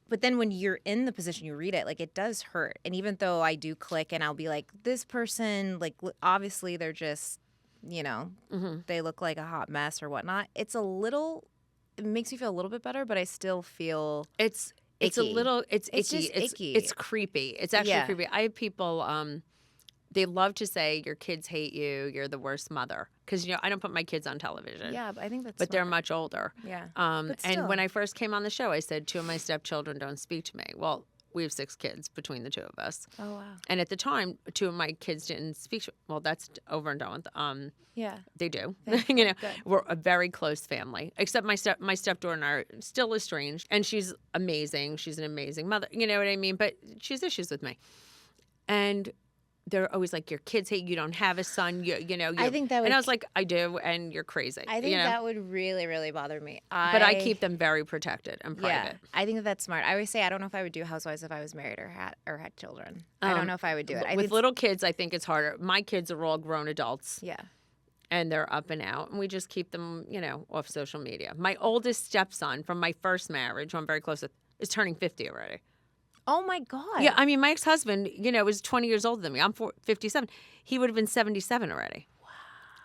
But then when you're in the position, you read it, like it does hurt. And even though I do click, and I'll be like, this person, like obviously they're just, they look like a hot mess or whatnot. It makes me feel a little bit better, but I still feel It's a icky. little it's It's icky. just It's icky. it's creepy. It's actually Yeah. creepy. I have people they love to say your kids hate you, you're the worst mother, because I don't put my kids on television. Yeah, but I think that's But they're smart. much older. Yeah. And But still. when I first came on the show, I said 2 of my stepchildren don't speak to me. Well, we have 6 kids between the 2 of us. Oh wow. And at the time, 2 of my kids didn't speak. Well, that's over and done with. Yeah. They do. Good. We're a very close family. Except my stepdaughter and I are still estranged, and she's amazing. She's an amazing mother. You know what I mean? But she has issues with me, and they're always like, "Your kids hate you. Don't have a son. I think that would. And I was like, "I do," and you're crazy. I think that would really, really bother me. But I keep them very protected and private. Yeah, I think that's smart. I always say I don't know if I would do Housewives if I was married or had children. I don't know if I would do it. With little kids, I think it's harder. My kids are all grown adults. Yeah. And they're up and out, and we just keep them, off social media. My oldest stepson from my first marriage, who I'm very close with, is turning 50 already. Oh my God. Yeah, I mean, my ex-husband, was 20 years older than me. I'm 57. He would have been 77 already. Wow.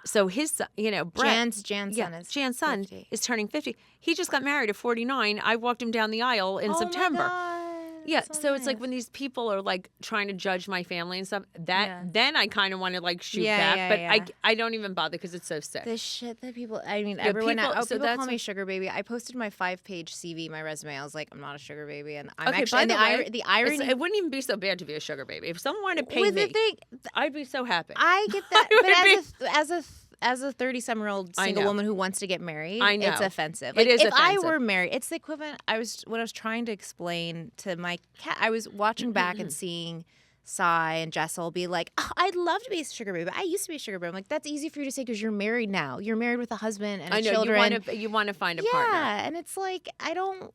So his son, Brett. Jan's Jan's son 50. is turning 50. He just got married at 49. I walked him down the aisle in September. My God. Yeah, That's so it's like nice. when these people are like trying to judge my family and stuff, Yeah. then I kind of want to like shoot Yeah, back, yeah, but yeah. I don't even bother because it's so sick. The shit that people, everyone people- now, so people that's call me what- sugar baby. I posted my 5-page CV, my resume. I was like, I'm not a sugar baby, and I'm Okay, actually. by And the way, the irony, it wouldn't even be so bad to be a sugar baby. If someone wanted to pay with me, the thing, I'd be so happy. I get that, would but as a 30-some-year-old I single know. would wants to get married, I know. it's offensive. It Like, is if I offensive. were married, it's the equivalent. What I was trying to explain to my cat. I was watching back and seeing Sai and Jessel be like, oh, I'd love to be a sugar baby. I used to be a sugar baby. I'm like, that's easy for you to say because you're married now. You're married with a husband and I know children. you want to find a Yeah, partner. and it's like I don't.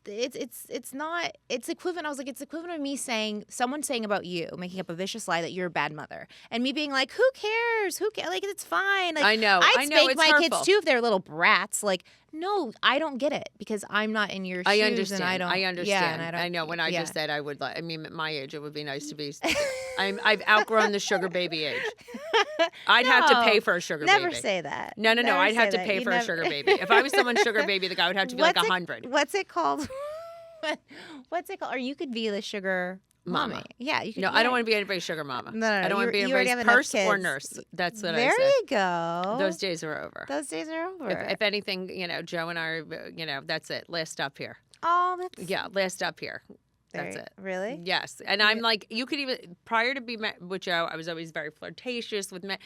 It's not. It's equivalent. I was like, it's equivalent of me saying someone saying about you, making up a vicious lie that you're a bad mother, and me being like, who cares? Who cares? Like it's fine. Like I know. I'd I know, spank it's my hurtful. kids too if they're little brats. Like no, I don't get it because I'm not in your shoes. I understand. And I don't. I Yeah, understand. and I don't. I know. When I yeah. just said I would, I mean, at my age, it would be nice to be. I've outgrown the sugar baby age. I'd have to pay No, for a sugar Never baby. say that. No. Never I'd have say to that. pay You for a never- sugar baby. If I was someone's sugar baby, the guy would have to be like 100. What's it called? What's it called? Or you could be the sugar Mama. mommy. Yeah, you could. No, I don't want to be anybody's sugar mama. No, I don't want to be you already anybody's have enough purse or kids. nurse. That's what There I say. you go. Those days are over. Those days are over. If anything, Joe and I are, that's it. Last stop here. Oh, that's Yeah, last stop here. That's very- it. Really? Yes. And I'm like, you could even, prior to be met with Joe, I was always very flirtatious with men.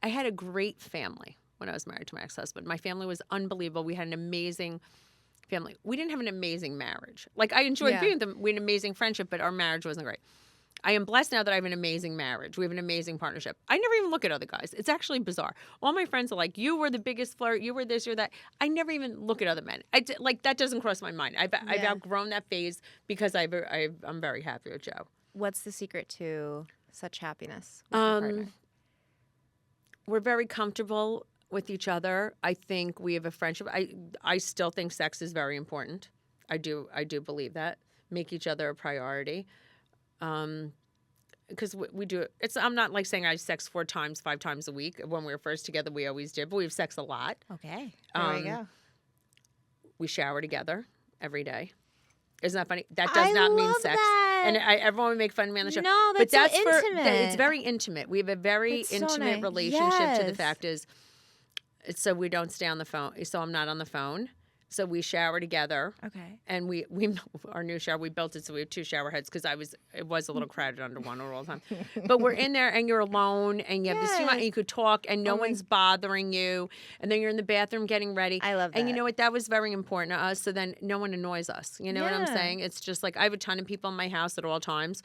I had a great family when I was married to my ex-husband. My family was unbelievable. We had an amazing family. We didn't have an amazing marriage. Like, I enjoyed Yeah. being with them. We had an amazing friendship, but our marriage wasn't great. I am blessed now that I have an amazing marriage. We have an amazing partnership. I never even look at other guys. It's actually bizarre. All my friends are like, you were the biggest flirt. You were this, you're that. I never even look at other men. That doesn't cross my mind. I've Yeah. outgrown that phase because I'm very happy with Joe. What's the secret to such happiness with your partner? We're very comfortable with each other. I think we have a friendship. I still think sex is very important. I do believe that. Make each other a priority. Because we do it. I'm not like saying I have sex 4 times, 5 times a week. When we were first together, we always did, but we have sex a lot. Okay. There we go. We shower together every day. Isn't that funny? That does not mean sex. That. And everyone would make fun of me on the show. No, but that's that's so for intimate. it's very intimate. We have a very That's so intimate nice. relationship. To the Yes. fact is, so we don't stay on the phone. So I'm not on the phone. So we shower together. Okay. And we our new shower, we built it so we have 2 shower heads because it was a little crowded under one all the time. But we're in there and you're alone and you have this and you could talk and no one's bothering you. And then you're in the bathroom getting ready. I love that. And you know what? That was very important to us. So then no one annoys us. You know what I'm Yeah. saying? It's just like I have a ton of people in my house at all times.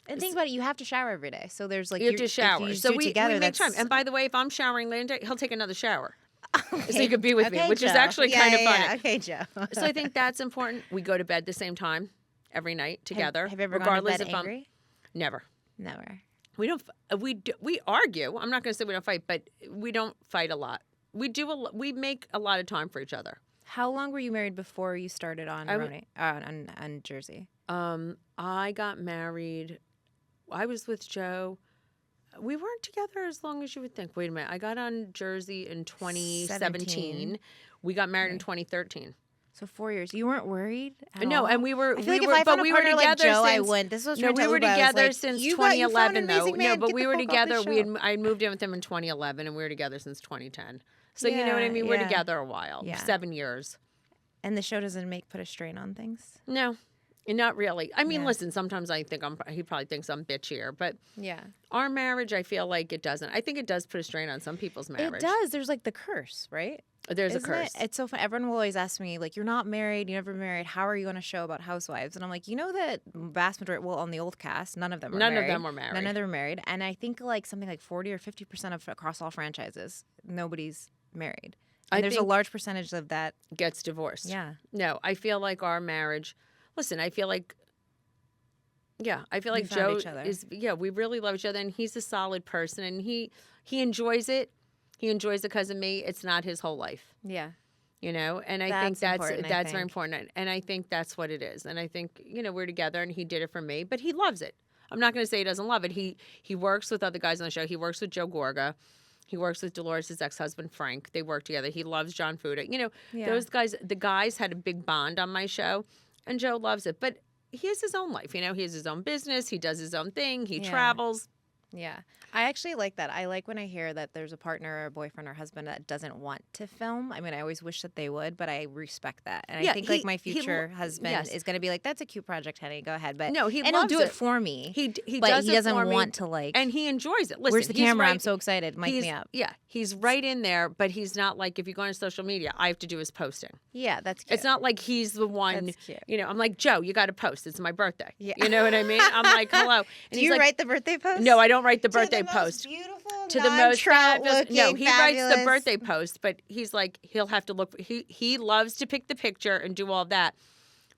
And think about it, you have to shower every day. So there's like You have to if shower. you So do it we together, make that's time. And by the way, if I'm showering later, he'll take another shower. okay. So you could be with me, Okay, which is Joe. actually kind of funny. Yeah. Okay, Joe. So I think that's important. We go to bed the same time every night together. Have you ever regardless gone to bed if I'm angry? never. Never. We don't. We argue. I'm not going to say we don't fight, but we don't fight a lot. We do. We make a lot of time for each other. How long were you married before you started on RHONY, on Jersey? I got married. I was with Joe. We weren't together as long as you would think. Wait a minute. I got on Jersey in 2017. 17. We got married in 2013. So 4 years. You weren't worried? At No, all? and we were. I feel we like were, if I found but a we were partner together like Joe, I since. wouldn't. This was No, we were together since you found 2011, an though. amazing man. No, but Get we the were fuck off the together. show. I moved in with him in 2011, and we were together since 2010. So you know what I Yeah, mean. We're yeah. together a while. Yeah. 7 years. And the show doesn't put a strain on things? No, not really. I mean, Yeah. listen. Sometimes I think he probably thinks I'm bitchier, but Yeah. our marriage, I feel like it doesn't. I think it does put a strain on some people's marriage. It does. There's like the curse, right? There's Isn't a curse. It's so fun. Everyone will always ask me, like, you're not married, you never married. How are you on a show about housewives? And I'm like, you know that vast majority, well, on the old cast, none of them were married. None of them were married. None of them were married. And I think like something like 40 or 50% of across all franchises, nobody's married. And there's a think- large percentage of that. Gets divorced. Yeah. No, I feel like our marriage. Listen, I feel like. Yeah, I feel like found Joe each other. is. Yeah, we really love each other, and he's a solid person, and he enjoys it. He enjoys it because of me. It's not his whole life. Yeah. You know, and I think That's important, I that's very think. important, and I think that's what it is. And I think we're together, and he did it for me, but he loves it. I'm not going to say he doesn't love it. He works with other guys on the show. He works with Joe Gorga. He works with Dolores' ex-husband Frank. They work together. He loves John Fuda. Yeah. Those guys. The guys had a big bond on my show, and Joe loves it. But he has his own life. He has his own business. He does his own thing. He Yeah. travels. Yeah. I actually like that. I like when I hear that there's a partner or a boyfriend or husband that doesn't want to film. I mean, I always wish that they would, but I respect that. And Yeah, I think like he- my he future lo- husband yes. is going to be like, that's a cute project, honey. Go ahead. But No, he and loves he'll do it it. for me. He but does he it doesn't for me, want to like. and he enjoys it. Listen, Where's the he's camera? I'm right- so excited. Mic me up. Yeah, he's right in there, but he's not like if you go on social media, I have to do his posting. Yeah, that's cute. It's not like he's the one. That's cute. I'm like, Joe, you got to post. It's my birthday. Yeah. You know what I mean? I'm like, hello. And Do he's you like, write the birthday post? No, I don't write the To birthday the post. Most beautiful, To the most non-trout fabulous. No, looking, he writes the fabulous- birthday post, but he's like, he'll have to look. He loves to pick the picture and do all that,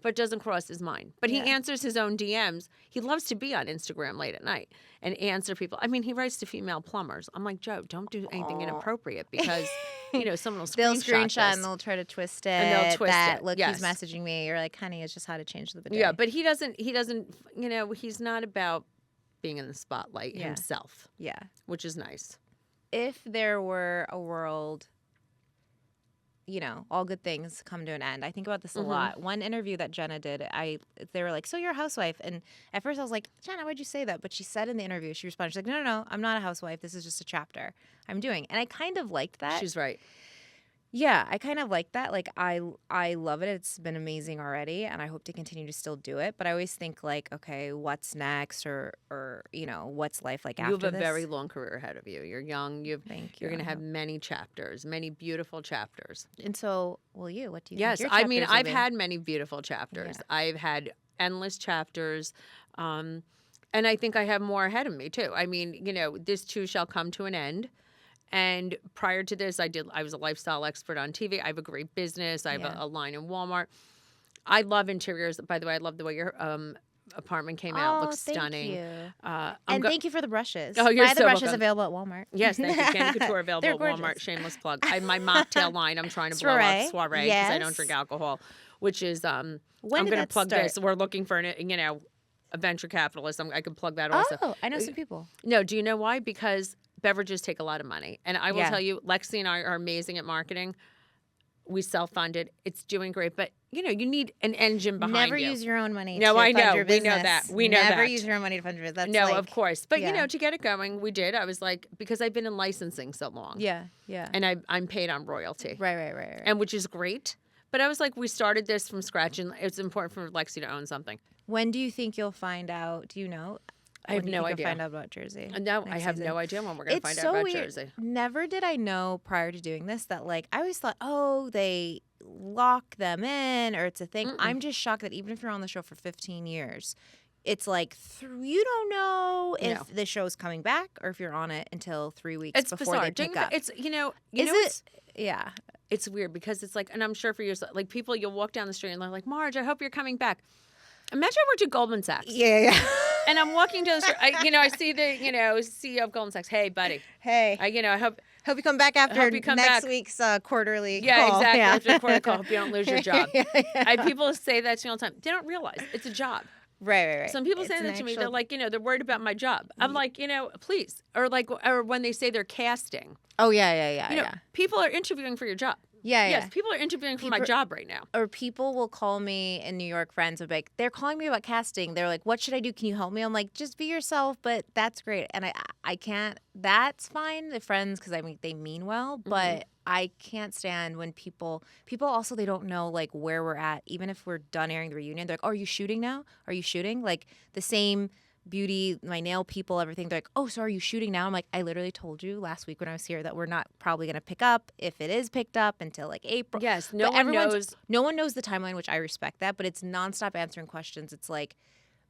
but it doesn't cross his mind. But he Yeah. answers his own DMs. He loves to be on Instagram late at night and answer people. I mean, he writes to female plumbers. I'm like, Joe, don't do anything inappropriate because someone will They'll screenshot this. and they'll try to twist it. And they'll twist that, it, Look, yes. he's messaging me. You're like, honey, it's just how to change the bidet. Yeah, but he doesn't. He's not about being in the spotlight Yeah. himself, Yeah. which is nice. If there were a world, all good things come to an end. I think about this a lot. One interview that Jenna did, they were like, so you're a housewife. And at first I was like, Jenna, why'd you say that? But she said in the interview, she responded, she's like, no, I'm not a housewife. This is just a chapter I'm doing. And I kind of liked that. She's right. Yeah, I kind of like that. Like I love it. It's been amazing already, and I hope to continue to still do it. But I always think like, okay, what's next, or what's life like after You have a this? very long career ahead of you. You're young. Thank You're you. going to have many chapters, many beautiful chapters. And so, will you? What do you? Yes, think your I mean, chapters will I've be? had many beautiful chapters. Yeah. I've had endless chapters. And I think I have more ahead of me too. I mean, this too shall come to an end. And prior to this, I was a lifestyle expert on TV. I have a great business. I have Yeah. a line in Walmart. I love interiors. By the way, I love the way your apartment came out. Looks thank stunning. you. I'm And go- thank you for the brushes. Oh, you're Buy the so brushes welcome. available at Walmart. Yes, thank you. Candy Couture available They're at Walmart. gorgeous. Shameless plug. I have my mocktail line. I'm trying to blow Soiree. up soiree because I don't Yes. drink alcohol, which is When I'm did going to that plug start? this. We're looking for a venture capitalist. I could plug that also. Oh, I know some people. No, do you know why? Because beverages take a lot of money. And I will Yeah. tell you, Lexi and I are amazing at marketing. We self-funded. It's doing great, but you need an engine behind Never you. use your own money. No, to I fund know. Your We know business. that. We know Never that. use your own money to fund your business. That's No, like, of course. But yeah. to get it going, we did. I was like, because I've been in licensing so long. Yeah, yeah. And I'm paid on royalty. Right. And which is great. But I was like, we started this from scratch, and it's important for Lexi to own something. When do you think you'll find out? Do you know? I have When do you no think idea. You'll find out about Jersey. No, I next have season? no idea when we're going to find It's out so about weird. Jersey. Never did I know prior to doing this that like I always thought, oh, they lock them in or it's a thing. I'm just shocked that even if you're on the show for 15 years, it's like you don't know if the show's coming back or if you're on it until 3 weeks It's before bizarre. they pick up. It's Yeah. It's weird because it's like, and I'm sure for years, like people, you'll walk down the street and they're like, Marge, I hope you're coming back. Imagine I worked at Goldman Sachs. Yeah. And I'm walking down the street. I see the, CEO of Goldman Sachs. Hey, buddy. Hey. I hope. Hope you come back after Hope you come next back. week's quarterly Yeah, call. exactly. Yeah. After the quarter call, hope you don't lose your job. Yeah. People say that to me all the time. They don't realize it's a job. Right. Some people It's say an that to me. actual- They're like, they're worried about my job. I'm like, please. Or when they say they're casting. Oh, yeah. People are interviewing for your job. Yeah. Yes, people are interviewing for my job right now. Or people will call me in New York, friends will be like, they're calling me about casting. They're like, what should I do? Can you help me? I'm like, just be yourself, but that's great. And I can't, that's fine, the friends, because I mean, they mean well, but I can't stand when people also, they don't know like where we're at. Even if we're done airing the reunion, they're like, oh, are you shooting now? Are you shooting? Like the same beauty, my nail people, everything. They're like, oh, so are you shooting now? I'm like, I literally told you last week when I was here that we're not probably going to pick up, if it is picked up, until like April. Yes, No one knows. No one knows the timeline, which I respect that, but it's nonstop answering questions. It's like,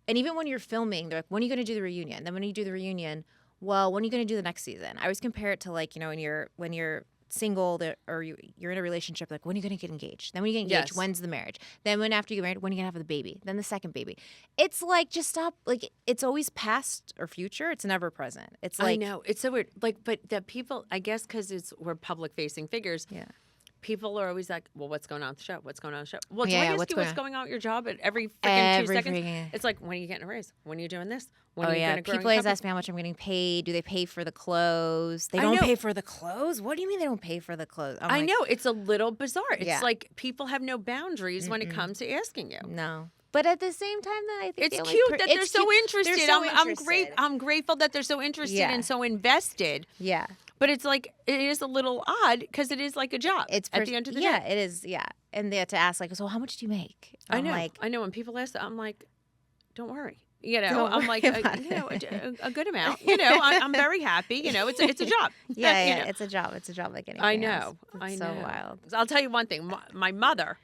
and even when you're filming, they're like, when are you going to do the reunion? Then when you do the reunion, well, when are you going to do the next season? I always compare it to like, when you're single or you're in a relationship, like when are you going to get engaged? Then when you get engaged, Yes. when's the marriage? Then when after you get married, when are you going to have the baby? Then the second baby. It's like, just stop. Like it's always past or future. It's never present. It's like, I know. It's so weird. Like, but that people, I guess because we're public facing figures. Yeah. People are always like, well, what's going on with the show? What's going on with the show? Well, do Yeah, I ask what's you going what's on? going on with your job at every freaking 2 seconds? Everything. It's like, when are you getting a raise? When are you doing this? When Oh are you yeah, going to grow people always ask me how much I'm getting paid. Do they pay for the clothes? They I don't know. pay for the clothes? What do you mean they don't pay for the clothes? I'm I like, know. It's a little bizarre. It's Yeah. like people have no boundaries when it comes to asking you. No. But at the same time, then I think It's the only cute per- that it's they're so cute. interested. They're so I'm interested. I'm grateful that they're so interested Yeah. and so invested. Yeah. But it's like, it is a little odd because it is like a job It's at the end of the yeah, day. it is. Yeah. And they have to ask like, so how much do you make? I I'm know. like, I know. When people ask that, I'm like, don't worry. Don't I'm like, worry about a good amount. I'm very happy. It's a job. yeah, it's a job. It's a job like anything I else. know. It's I so know. wild. I'll tell you one thing. My mother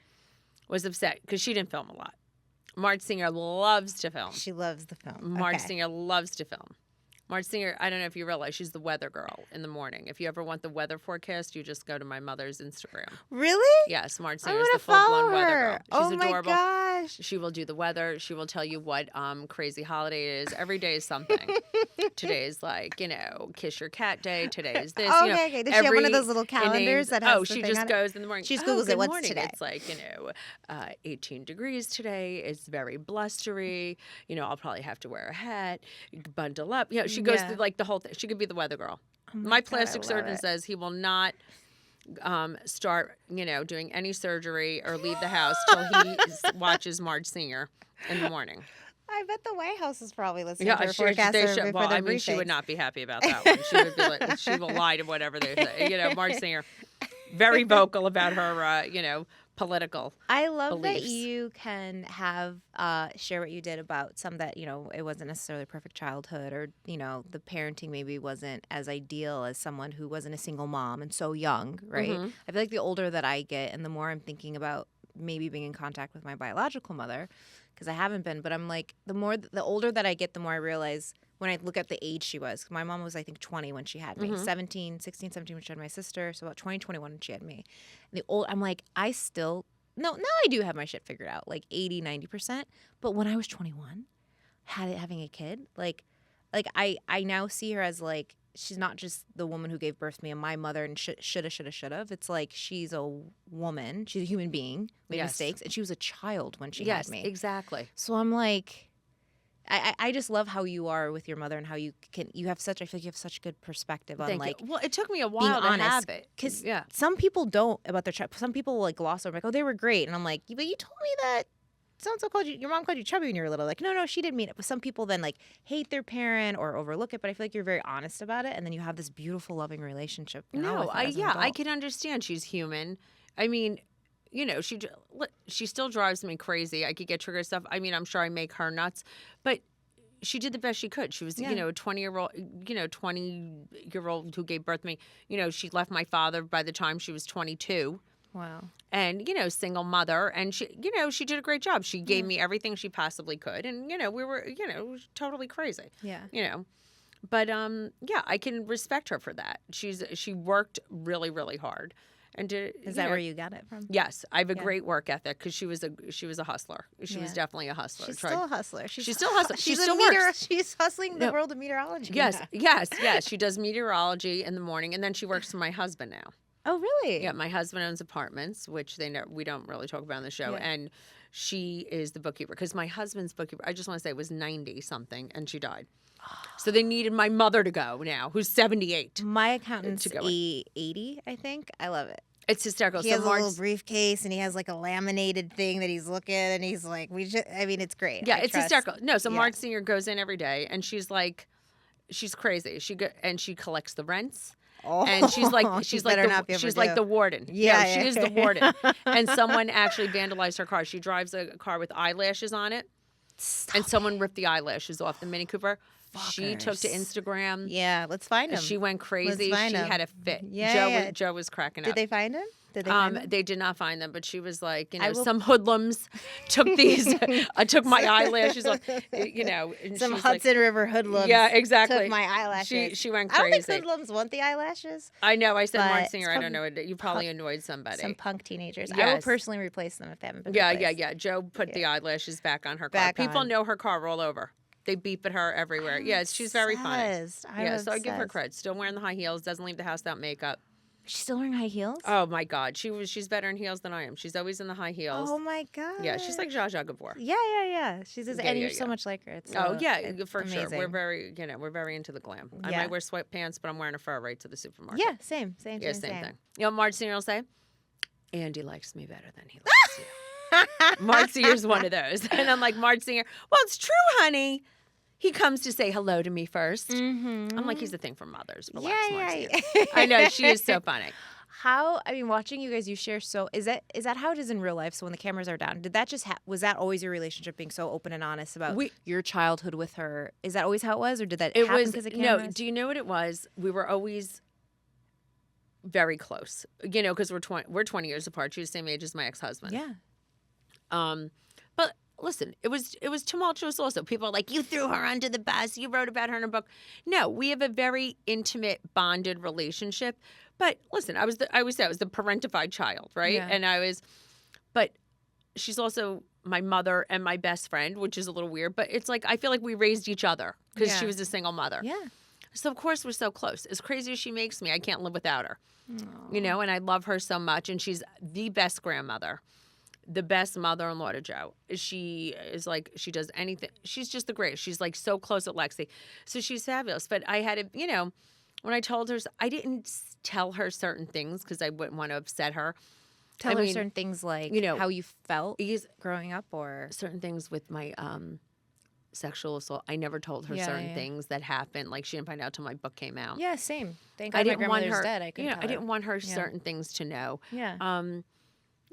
was upset because she didn't film a lot. Marge Sr. loves to film. She loves the film. Marge Okay. Sr. loves to film. Marge Sr., I don't know if you realize, she's the weather girl in the morning. If you ever want the weather forecast, you just go to my mother's Instagram. Really? Yes, Marge I'm Sr. is gonna the full-blown follow weather her. girl. She's Oh adorable. my gosh. She will do the weather. She will tell you what crazy holiday it is. Every day is something. Today is like, kiss your cat day. Today is this. Okay. Does she have one of every those little calendars that has the she thing just on it? goes in the morning. She just oh, Googles it, good what's morning. today? It's like, 18 degrees today. It's very blustery. I'll probably have to wear a hat. Bundle up. She goes Yeah. through like the whole thing. She could be the weather girl. Oh My God, plastic I love surgeon it. says he will not start, doing any surgery or leave the house till he watches Marge Sr. in the morning. I bet the White House is probably listening Yeah, to her she, forecast they or should. before Well, their I mean, she would briefings. not be happy about that one. She would be like, she will lie to whatever they say. Marge Sr. very vocal about her, political. I love that beliefs. you can have share what you did about some that it wasn't necessarily a perfect childhood, or the parenting maybe wasn't as ideal as someone who wasn't a single mom and so young, right? Mhm. I feel like the older that I get and the more I'm thinking about maybe being in contact with my biological mother, because I haven't been, but I'm like, the older that I get, the more I realize when I look at the age she was. My mom was, I think, 20 when she had me, 16, 17 when she had my sister, so about 20, 21 when she had me. And I'm like, I still, now I do have my shit figured out, like 80, 90%, but when I was 21, having a kid, like I now see her as like, she's not just the woman who gave birth to me and my mother and shoulda. It's like she's a woman. She's a human being, made Yes. mistakes, and she was a child when she Yes, had me. exactly. So I'm like, I just love how you are with your mother and how you have such, I feel like you have such good perspective on Thank like you. Well, it took me a being while to honest. have it. Because Yeah. some people don't about their child. Some people like gloss over like, oh, they were great. And I'm like, but you told me that so-and-so called you, your mom called you chubby when you were little. Like, no, she didn't mean it. But some people then like hate their parent or overlook it. But I feel like you're very honest about it. And then you have this beautiful, loving relationship. No, I can understand she's human. I mean, you know, she still drives me crazy. I could get trigger stuff. I mean, I'm sure I make her nuts, but she did the best she could. She was, you know, a 20-year-old who gave birth to me. You know, she left my father by the time she was 22. Wow. And, you know, single mother. And she, you know, she did a great job. She gave me everything she possibly could. And, you know, we were, you know, totally crazy. Yeah. You know. But yeah, I can respect her for that. She worked really, really hard. And Is that where you got it from? Yes, I have a great work ethic because she was a hustler. She was definitely a hustler. She's still a hustler. She's still hustling. She She's still works. She's hustling the world of meteorology. Yes, yes. She does meteorology in the morning, and then she works for my husband now. Oh, really? Yeah, my husband owns apartments, which we don't really talk about on the show, and she is the bookkeeper because my husband's bookkeeper, I just want to say, was 90 something, and she died. So they needed my mother to go now, who's 78. My accountant's to go 80, I think. I love it. It's hysterical. He has a little briefcase, and he has like a laminated thing that he's looking, and he's like, I mean, it's great. Yeah, it's hysterical. No, so Marge Sr. goes in every day, and she's like, she's crazy. And she collects the rents. Oh, and she's like the warden. Yeah, she is the warden. And someone actually vandalized her car. She drives a car with eyelashes on it, and someone ripped the eyelashes off the Mini Cooper. She took to Instagram. Yeah, let's find him. She went crazy. She had a fit. Yeah, Joe was cracking up. Did they find him? Did they find them? They did not find them, but she was like, you know, some hoodlums took these, took my eyelashes off, you know. And some she was Hudson River hoodlums. Yeah, exactly. Took my eyelashes. She went crazy. I don't think hoodlums want the eyelashes. I know. I said but Marge Sr. I don't know. You probably annoyed somebody. Some punk teenagers. Yes. I will personally replace them if they haven't been replaced. Yeah. Joe put the eyelashes back on her car. People know her car all over. They beep at her everywhere. She's very funny. So I give her credit. Still wearing the high heels. Doesn't leave the house without makeup. She's still wearing high heels? Oh my God, she's better in heels than I am. She's always in the high heels. Oh my God. Yeah, she's like Zsa Zsa Gabor. Yeah. She's and you're so much like her. It's for amazing. Sure. We're very into the glam. I might wear sweatpants, but I'm wearing a fur right to the supermarket. Yeah, same thing. You know, Marge Sr. will say, Andy likes me better than he likes you. Marge Sr.'s one of those, and I'm like, Marge Sr. Well, it's true, honey. He comes to say hello to me 1st. Mm-hmm. I'm like, he's the thing for mothers. Relax, Marge Sr. I know, she is so funny. Watching you guys, you share is that how it is in real life? So when the cameras are down, did that just was that always your relationship, being so open and honest about your childhood with her? Is that always how it was, or did that happen because of cameras? No, do you know what it was? We were always very close, you know, because we're 20 years apart. She's the same age as my ex-husband. Yeah. But listen, it was tumultuous also. People are like, you threw her under the bus. You wrote about her in a book. No, we have a very intimate, bonded relationship. But listen, I was the parentified child, right? Yeah. And but she's also my mother and my best friend, which is a little weird. But it's like, I feel like we raised each other because she was a single mother. Yeah. So of course we're so close. As crazy as she makes me, I can't live without her. Aww. You know, and I love her so much. And she's the best grandmother. The best mother-in-law to Joe. She is like, she does anything. She's just the greatest. She's like so close at Lexi. So she's fabulous. But I had to, you know, when I told her, I didn't tell her certain things because I wouldn't want to upset her. Tell her certain things like, you know, how you felt growing up, or certain things with my sexual assault. I never told her certain things that happened. Like she didn't find out till my book came out. Yeah, same. Thank God I didn't my want grandmother's her. dead. I couldn't. I didn't want her certain things to know. Yeah.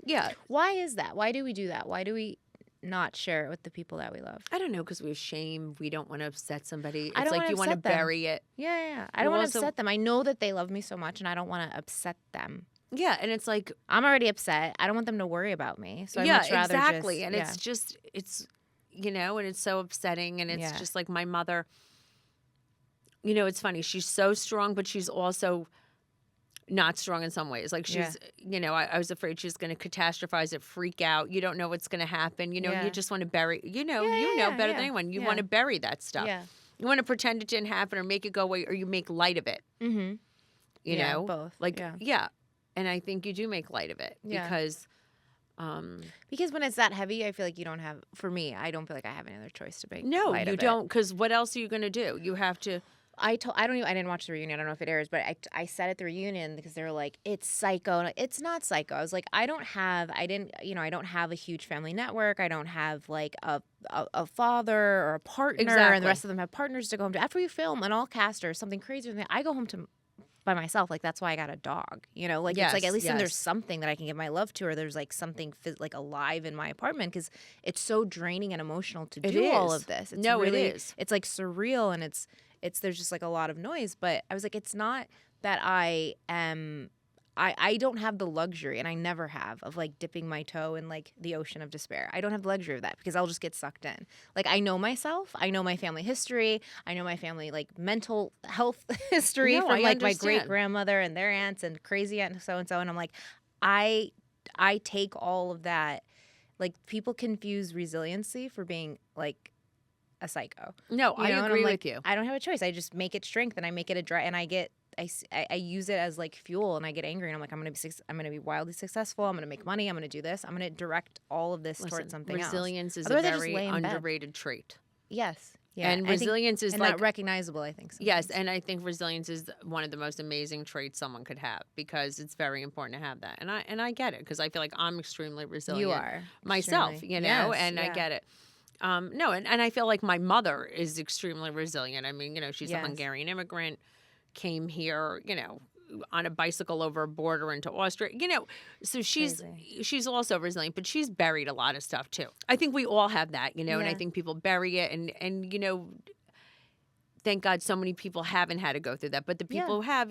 Yeah. Why is that? Why do we do that? Why do we not share it with the people that we love? I don't know, because we have shame. We don't want to upset somebody. I It's don't like you want to bury it. Yeah. I don't want to upset them. I know that they love me so much, and I don't want to upset them. Yeah, and it's like, I'm already upset. I don't want them to worry about me. So I'd much rather exactly. And it's you know, and it's so upsetting, and it's just like my mother. You know, it's funny. She's so strong, but she's also not strong in some ways. Like she's, you know, I was afraid she was going to catastrophize it, freak out. You don't know what's going to happen. You know, you just want to bury, you know better than anyone. You want to bury that stuff. Yeah. You want to pretend it didn't happen or make it go away, or you make light of it. Mm-hmm. You know? Both. Like, yeah. And I think you do make light of it because Because when it's that heavy, I feel like you don't have. For me, I don't feel like I have any other choice to make. No, light you of it. don't. Because what else are you going to do? You have to. I didn't watch the reunion. I don't know if it airs, but I said at the reunion because they were like, it's psycho. And it's not psycho. I was like, I don't have a huge family network. I don't have like a father or a partner, Exactly. and the rest of them have partners to go home to. After you film an all cast or something crazy, I go home to by myself. Like that's why I got a dog. Like it's like at least then there's something that I can give my love to, or there's like something like alive in my apartment because it's so draining and emotional to do all of this. It's really, it is. It's like surreal and it's there's just like a lot of noise, but I was like, it's not that I don't have the luxury, and I never have, of like dipping my toe in like the ocean of despair. I don't have the luxury of that because I'll just get sucked in. Like I know myself, I know my family history, I know my family like mental health history from like my great grandmother and their aunts and crazy aunt and so, and I'm like, I take all of that. Like people confuse resiliency for being like a psycho. No, I agree with you. I don't have a choice. I just make it strength, and I make it a drive, and I use it as like fuel, and I get angry, and I'm like, I'm gonna be wildly successful. I'm gonna make money. I'm gonna do this. I'm gonna direct all of this towards something else. Resilience is Otherwise, a very underrated trait. Yes. Yeah. And resilience is like not recognizable, I think. Sometimes. Yes, and I think resilience is one of the most amazing traits someone could have because it's very important to have that. And I get it because I feel like I'm extremely resilient. You are myself, extremely. Yes, and I get it. No, and I feel like my mother is extremely resilient. I mean, she's a Hungarian immigrant, came here, on a bicycle over a border into Austria, so she's also resilient, but she's buried a lot of stuff too. I think we all have that, and I think people bury it and thank God so many people haven't had to go through that, but the people who have,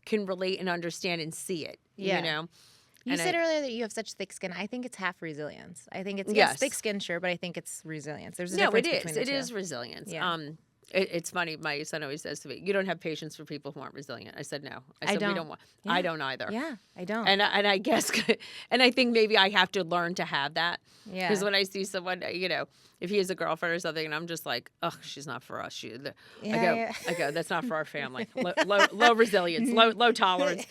can relate and understand and see it, You said earlier that you have such thick skin. I think it's half resilience. I think it's thick skin, sure, but I think it's resilience. There's a difference between the two. It is resilience. Yeah. It's funny. My son always says to me, "You don't have patience for people who aren't resilient." I said, "No." I said, "We don't want." Yeah. I don't either. Yeah, I don't. And I guess, and I think maybe I have to learn to have that. Yeah. Because when I see someone, if he has a girlfriend or something, and I'm just like, "Oh, she's not for us." I go, "That's not for our family. Low resilience, low tolerance.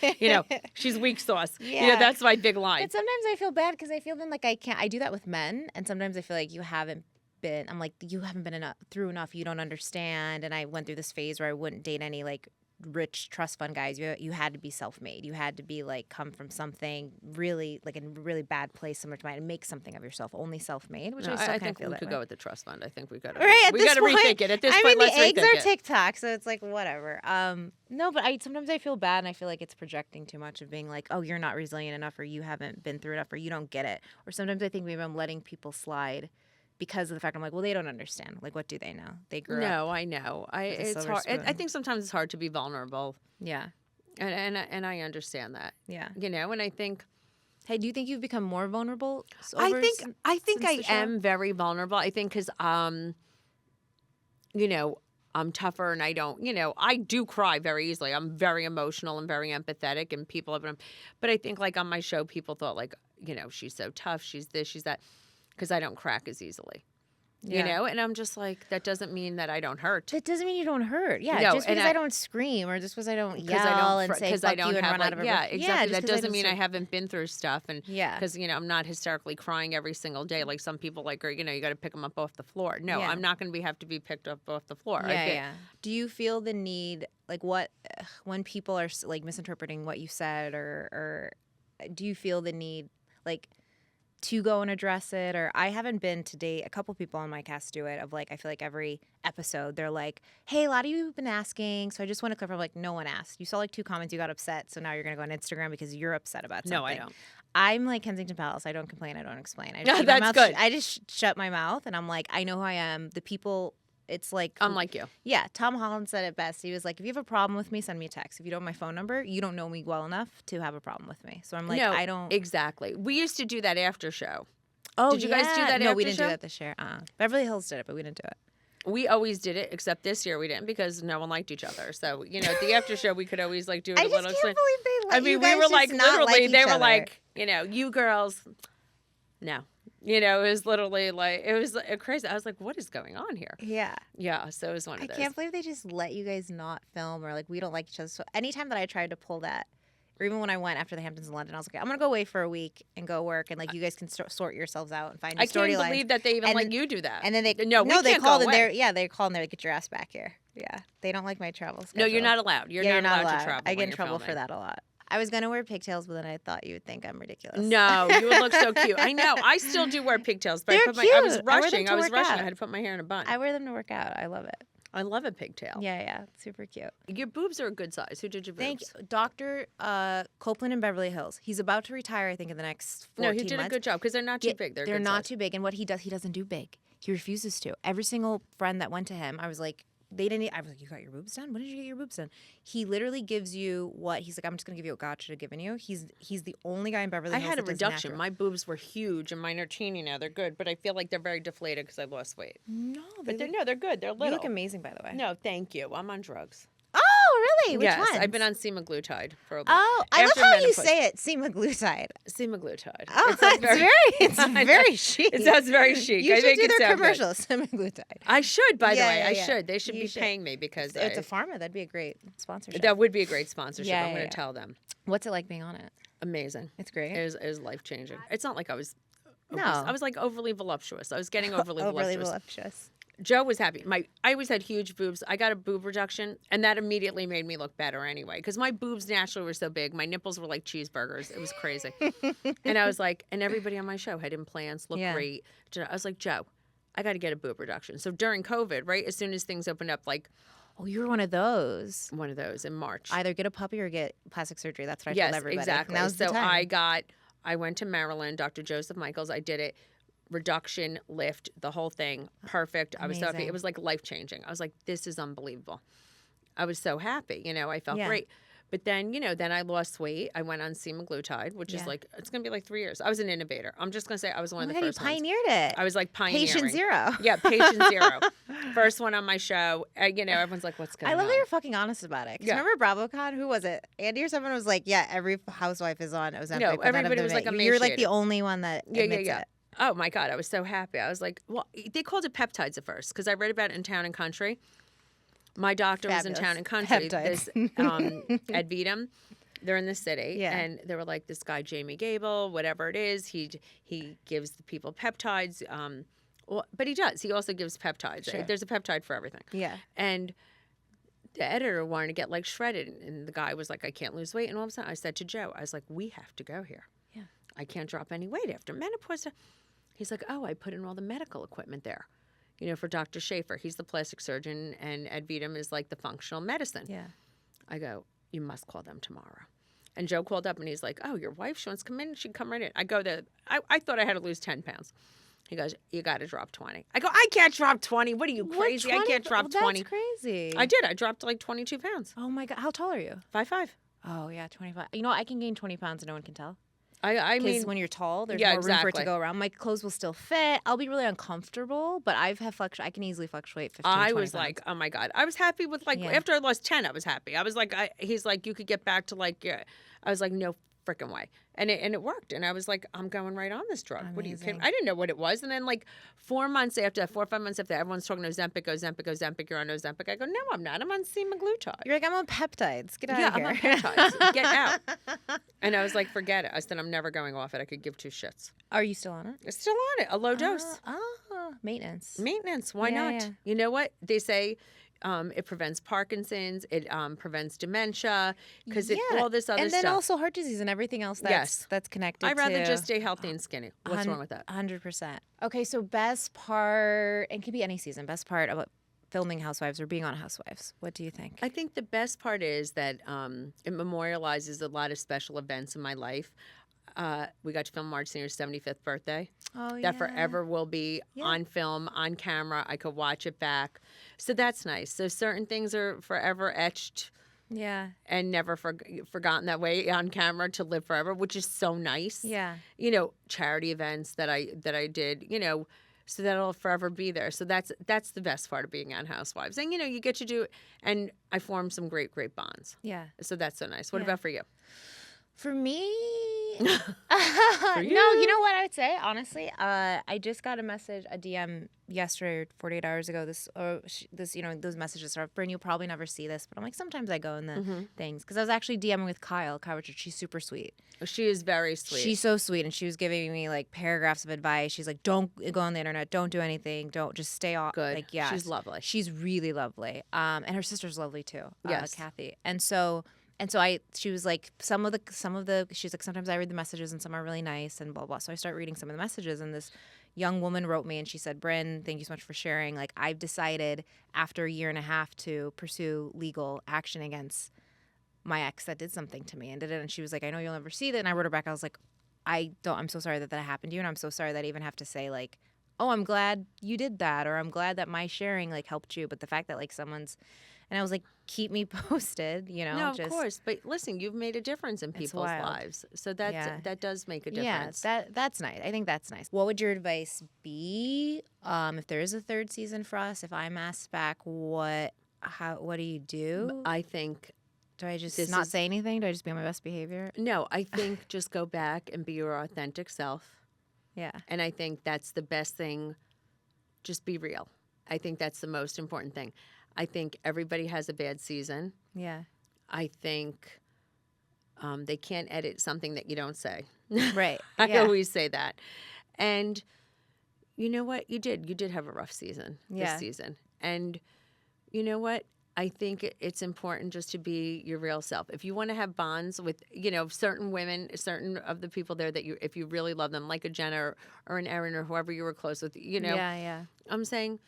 She's weak sauce. Yeah. That's my big line." But sometimes I feel bad because I feel then like I can't. I do that with men, and sometimes I feel like you haven't been. I'm like, you haven't been through enough. You don't understand. And I went through this phase where I wouldn't date any like rich trust fund guys. You had to be self-made. You had to be like come from something really like in a really bad place, similar to mine, and make something of yourself. Only self-made, which I still think feel we that could way. go with the trust fund. I think we got to point, rethink it. At this point, I mean, let's the eggs rethink are it. TikTok, so it's like whatever. No, but sometimes I feel bad, and I feel like it's projecting too much of being like, oh, you're not resilient enough, or you haven't been through enough, or you don't get it. Or sometimes I think maybe I'm letting people slide because of the fact I'm like, well, they don't understand. Like, what do they know? They grew up. No, I know. It's hard. I think sometimes it's hard to be vulnerable. Yeah. And I understand that. Yeah. And I think. Hey, do you think you've become more vulnerable? I think I am very vulnerable. I think because I'm tougher and I don't. I do cry very easily. I'm very emotional and very empathetic, and people have. But I think like on my show, people thought like, she's so tough. She's this. She's that. Because I don't crack as easily, and I'm just like, that doesn't mean that I don't hurt. That doesn't mean you don't hurt. Yeah, no, just because I don't scream or just because I don't yell and say fuck you and run out of a exactly. That doesn't mean I haven't been through stuff, and because I'm not hysterically crying every single day like some people like, or you got to pick them up off the floor. No, I'm not going to have to be picked up off the floor. Do you feel the need, like when people are like misinterpreting what you said, or do you feel the need like to go and address it? Or I haven't been to date. A couple people on my cast do it. Of like, I feel like every episode they're like, "Hey, a lot of you have been asking, so I just want to clarify." I'm like, no one asked. You saw like 2 comments, you got upset, so now you're gonna go on Instagram because you're upset about something. No, I don't. I'm like Kensington Palace. I don't complain. I don't explain. I just that's good. I just shut my mouth, and I'm like, I know who I am. The people. It's like I'm like you. Yeah, Tom Holland said it best. He was like, if you have a problem with me, send me a text. If you don't have my phone number, you don't know me well enough to have a problem with me. So I'm like, I don't. Exactly. We used to do that after show. Oh, did you guys do that? No, we didn't do that this year. Beverly Hills did it, but we didn't do it. We always did it, except this year we didn't because no one liked each other. So at the after show we could always like do it. I just can't believe they let you guys we were like just not literally. Like they each were other. like, you girls, no. It was literally like, it was crazy. I was like, what is going on here? Yeah. Yeah. So it was one of those. I can't believe they just let you guys not film or like we don't like each other. So anytime that I tried to pull that, Or even when I went after the Hamptons in London, I was like, I'm gonna go away for a week and go work, and like you guys can sort yourselves out and find. I can't storylines. believe that they even And let then- you do that. And then they we they can't called go and away. they called and they're like, get your ass back here. Yeah, they don't like my travel schedule. No, you're not allowed. You're not allowed to travel. I when get in you're trouble for filming. that a lot. I was gonna wear pigtails, but then I thought you would think I'm ridiculous. No, you would look so cute. I know. I still do wear pigtails, but They're I was cute. I wear them rushing. to I was work rushing. out. I had to put my hair in a bun. I wear them to work out. I love it. I love a pigtail. Yeah, super cute. Your boobs are a good size. Who did your boobs? Thank you. Dr. Copeland in Beverly Hills. He's about to retire, I think, in the next 14 No, months. he did a good job because they're not too Yeah, big. They're They're good not size. too big. And what he doesn't do big. He refuses to. Every single friend that went to him, I was like, I was like, you got your boobs done? When did you get your boobs done? He literally gives you what he's like, I'm just gonna give you what God should have given you. He's the only guy in Beverly I Hills. had a that does reduction. natural. My boobs were huge, and mine are teeny now. They're good, but I feel like they're very deflated because I lost weight. No, But they're good. They're little. you look amazing, by the way. No, thank you. I'm on drugs. Oh, really? Which yes, ones? I've been on semaglutide for a little. Oh, I love after how you menopause. say it, semaglutide. Semaglutide. Oh, it's I know. very chic. It sounds very chic. You I should make do it their sound good. commercials, semaglutide. I should, by the Yeah, way. yeah, I yeah. should. They should You be should. paying me because It's a pharma. That'd be a great sponsorship. that would be a great sponsorship. Yeah, I'm yeah, going yeah. to tell them. What's it like being on it? Amazing. It's great. It was life changing. It's not like I was. No. obese. I was like overly voluptuous. I was getting overly Overly voluptuous. voluptuous. Joe was happy. I always had huge boobs. I got a boob reduction, and that immediately made me look better anyway. Because my boobs naturally were so big, my nipples were like cheeseburgers. It was crazy. And I was like, and everybody on my show had implants, looked Yeah. great. I was like, Joe, I got to get a boob reduction. So during COVID, right, as soon as things opened up, like Oh, you were one of those. one of those in March. Either get a puppy or get plastic surgery. That's what I yes, told everybody. exactly. Now's the So time. I went to Maryland, Dr. Joseph Michaels. I did it. Reduction, lift, the whole thing, perfect. I was so happy. Amazing. It was like life changing. I was like, this is unbelievable. I was so happy. I felt Yeah. great. But then, then I lost weight. I went on semaglutide, which is Yeah. like, it's going to be like 3 years. I was an innovator. I'm just going to say I was one Oh of my the God, first you ones. pioneered it. I was like pioneering. Patient zero. Yeah, patient zero. First one on my show. Everyone's like, what's going I on? love that you're fucking honest about it. 'Cause Yeah. remember BravoCon? Who was it? Andy or someone was like, yeah, every housewife is on Ozempic. No, but none of everybody them was, like, admit- You're like the emaciated. only one that admits it. Oh my God, I was so happy. I was like, well, they called it peptides at first because I read about it in Town and Country. My doctor was in Fabulous. Town and Country. Peptides. This Ed Vidam. They're in the city, Yeah. and they were like, this guy Jamie Gable, whatever it is, he gives the people peptides. But he does. He also gives peptides. Sure. There's a peptide for everything. Yeah. And the editor wanted to get like shredded, and the guy was like, I can't lose weight. And all of a sudden, I said to Joe, I was like, we have to go here. Yeah. I can't drop any weight after menopause. He's like, oh, I put in all the medical equipment there. For Dr. Schaefer. He's the plastic surgeon, and Ed Vidam is like the functional medicine. Yeah. I go, you must call them tomorrow. And Joe called up, and he's like, oh, your wife, she wants to come in. She can come right in. I go there. I thought I had to lose 10 pounds. He goes, you got to drop 20. I go, I can't drop 20. What are you, crazy? I can't drop 20. That's crazy. I did. I dropped like 22 pounds. Oh my God. How tall are you? 5'5". Oh, yeah, 25. You know, I can gain 20 pounds and no one can tell. I Because mean, when you're tall, there's yeah, more room for it to exactly. go around. My clothes will still fit. I'll be really uncomfortable, but I can easily fluctuate 15, I 20 was pounds. like, oh my God. I was happy with like, Yeah. after I lost 10, I was happy. I was like, he's like, you could get back to like, I was like, no freaking way. And it worked. And I was like, I'm going right on this drug. What are you kidding? Amazing. I didn't know what it was. And then like 4 or 5 months after, everyone's talking Ozempic, you're on Ozempic. I go, no, I'm not. I'm on semaglutide. You're like, I'm on peptides. Get out Yeah, of I'm here. on peptides. Get out. And I was like, forget it. I said, I'm never going off it. I could give two shits. Are you still on it? It's still on it. A low dose. Maintenance. Maintenance. Why Yeah, not? yeah. You know what? They say it prevents Parkinson's. It prevents dementia because all this other and then stuff. also heart disease and everything else Yes. that's connected. I'd rather to just stay healthy and skinny. What's wrong with that? 100%. Okay, so best part, and it could be any season, best part about filming Housewives or being on Housewives. What do you think? I think the best part is that it memorializes a lot of special events in my life. We got to film Marge Sr.'s 75th birthday. Oh, That forever will be on film, on camera. I could watch it back. So that's nice. So certain things are forever etched Yeah. and never forgotten that way on camera to live forever, which is so nice. Yeah. Charity events that I did, so that'll forever be there. So that's the best part of being on Housewives. And, you get to do, and I formed some great, great bonds. Yeah. So that's so nice. What Yeah. about for you? For me, For no, you? you know what I would say, honestly? I just got a DM yesterday or 48 hours ago. This, those messages are, Brynn, you'll probably never see this, but I'm like, sometimes I go in the things. Because I was actually DMing with Kyle Richard. She's super sweet. She is very sweet. She's so sweet, and she was giving me like paragraphs of advice. She's like, don't go on the internet. Don't do anything. Don't, just stay off. Good. Like, yeah. She's lovely. She's really lovely. And her sister's lovely too. Yes. Kathy. She was like, she's like, sometimes I read the messages and some are really nice and blah, blah. So I start reading some of the messages, and this young woman wrote me and she said, Brynn, thank you so much for sharing. Like, I've decided after a year and a half to pursue legal action against my ex that did something to me and did it. And she was like, I know you'll never see that. And I wrote her back. I was like, I'm so sorry that happened to you. And I'm so sorry that I even have to say like, oh, I'm glad you did that. Or I'm glad that my sharing like helped you. But the fact that like and I was like, keep me posted, No, of course. But listen, you've made a difference in people's lives. So that does make a difference. Yeah, that's nice. I think that's nice. What would your advice be if there is a third season for us? If I'm asked back, what do you do? I think... Do I just not say anything? Do I just be on my best behavior? No, I think just go back and be your authentic self. Yeah. And I think that's the best thing. Just be real. I think that's the most important thing. I think everybody has a bad season. Yeah. I think they can't edit something that you don't say. Right. I always say that. And you know what? You did have a rough season this season. And you know what? I think it's important just to be your real self. If you want to have bonds with, certain women, certain of the people there that if you really love them, like a Jenna or an Erin or whoever you were close with, Yeah. I'm saying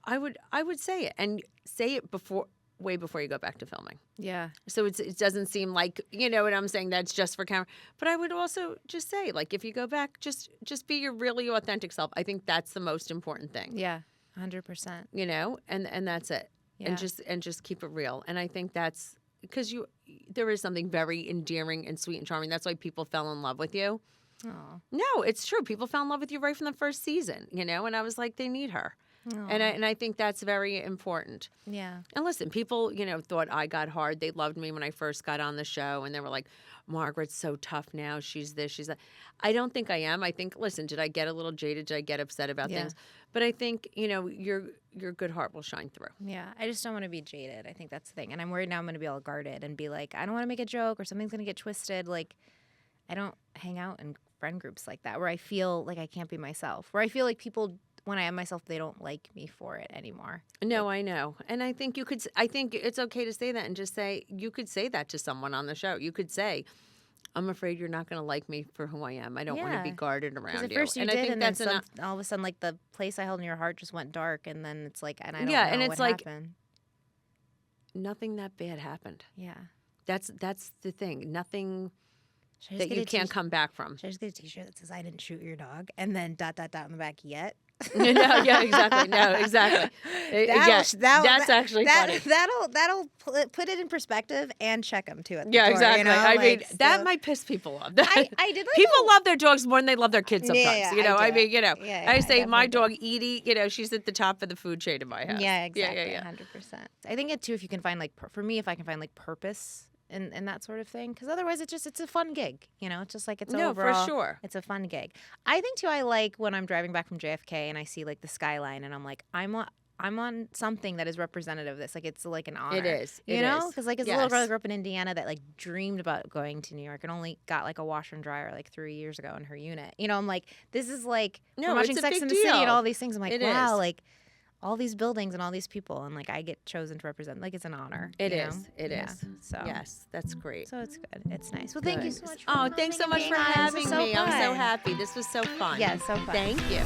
I would say it, and say it way before you go back to filming. Yeah. So it doesn't seem like, what I'm saying, that's just for camera. But I would also just say, like, if you go back, just be your really authentic self. I think that's the most important thing. Yeah, 100%. And that's it. Yeah. And just keep it real. And I think that's because there is something very endearing and sweet and charming. That's why people fell in love with you. Oh. No, it's true. People fell in love with you right from the first season, and I was like, they need her. And I think that's very important. Yeah. And listen, people, thought I got hard. They loved me when I first got on the show, and they were like, Margaret's so tough now. She's this, she's that. I don't think I am. I think, listen, did I get a little jaded? Did I get upset about things? But I think, your good heart will shine through. Yeah. I just don't want to be jaded. I think that's the thing. And I'm worried now I'm going to be all guarded and be like, I don't want to make a joke or something's going to get twisted. Like, I don't hang out in friend groups like that where I feel like I can't be myself, where I feel like people, when I am myself, they don't like me for it anymore. No, I know. And I think it's okay to say that and just say, you could say that to someone on the show. You could say, I'm afraid you're not going to like me for who I am. I don't want to be guarded around you. Because at first you and did, I think and that's then all of a sudden, like, the place I held in your heart just went dark, and then it's like, and I don't know and it's what like, happened. Nothing that bad happened. Yeah. That's the thing. Nothing Should I just that get you a can't come back from. Should I just get a T-shirt that says "I didn't shoot your dog" and then ... on the back yet? No, yeah, exactly. No, exactly. That's actually funny. That'll put it in perspective and check them too. At the Yeah, door, exactly. I mean, so. that might piss people off. I did. Like people love their dogs more than they love their kids sometimes. Yeah, I mean, I say my definitely dog Edie. She's at the top of the food chain in my house. Yeah, exactly. Yeah. 100%. I think it too. If you can find for me, if I can find like purpose and that sort of thing, because otherwise it's a fun gig. It's just like it's overall, for sure. It's a fun gig. I think too. I like when I'm driving back from JFK and I see like the skyline and I'm like, I'm on something that is representative of this. Like, it's like an honor. It is. Because like as a little girl, I grew up in Indiana that like dreamed about going to New York and only got like a washer and dryer like 3 years ago in her unit. I'm like, this is like from watching Sex and the City and all these things. I'm like, wow, like all these buildings and all these people, and like I get chosen to represent. Like, it's an honor. It is. It is. So yes, that's great. So it's good. It's nice. Well, thank you so much. Thanks so much for having me. I'm so happy. This was so fun. Yeah, so fun. Thank you.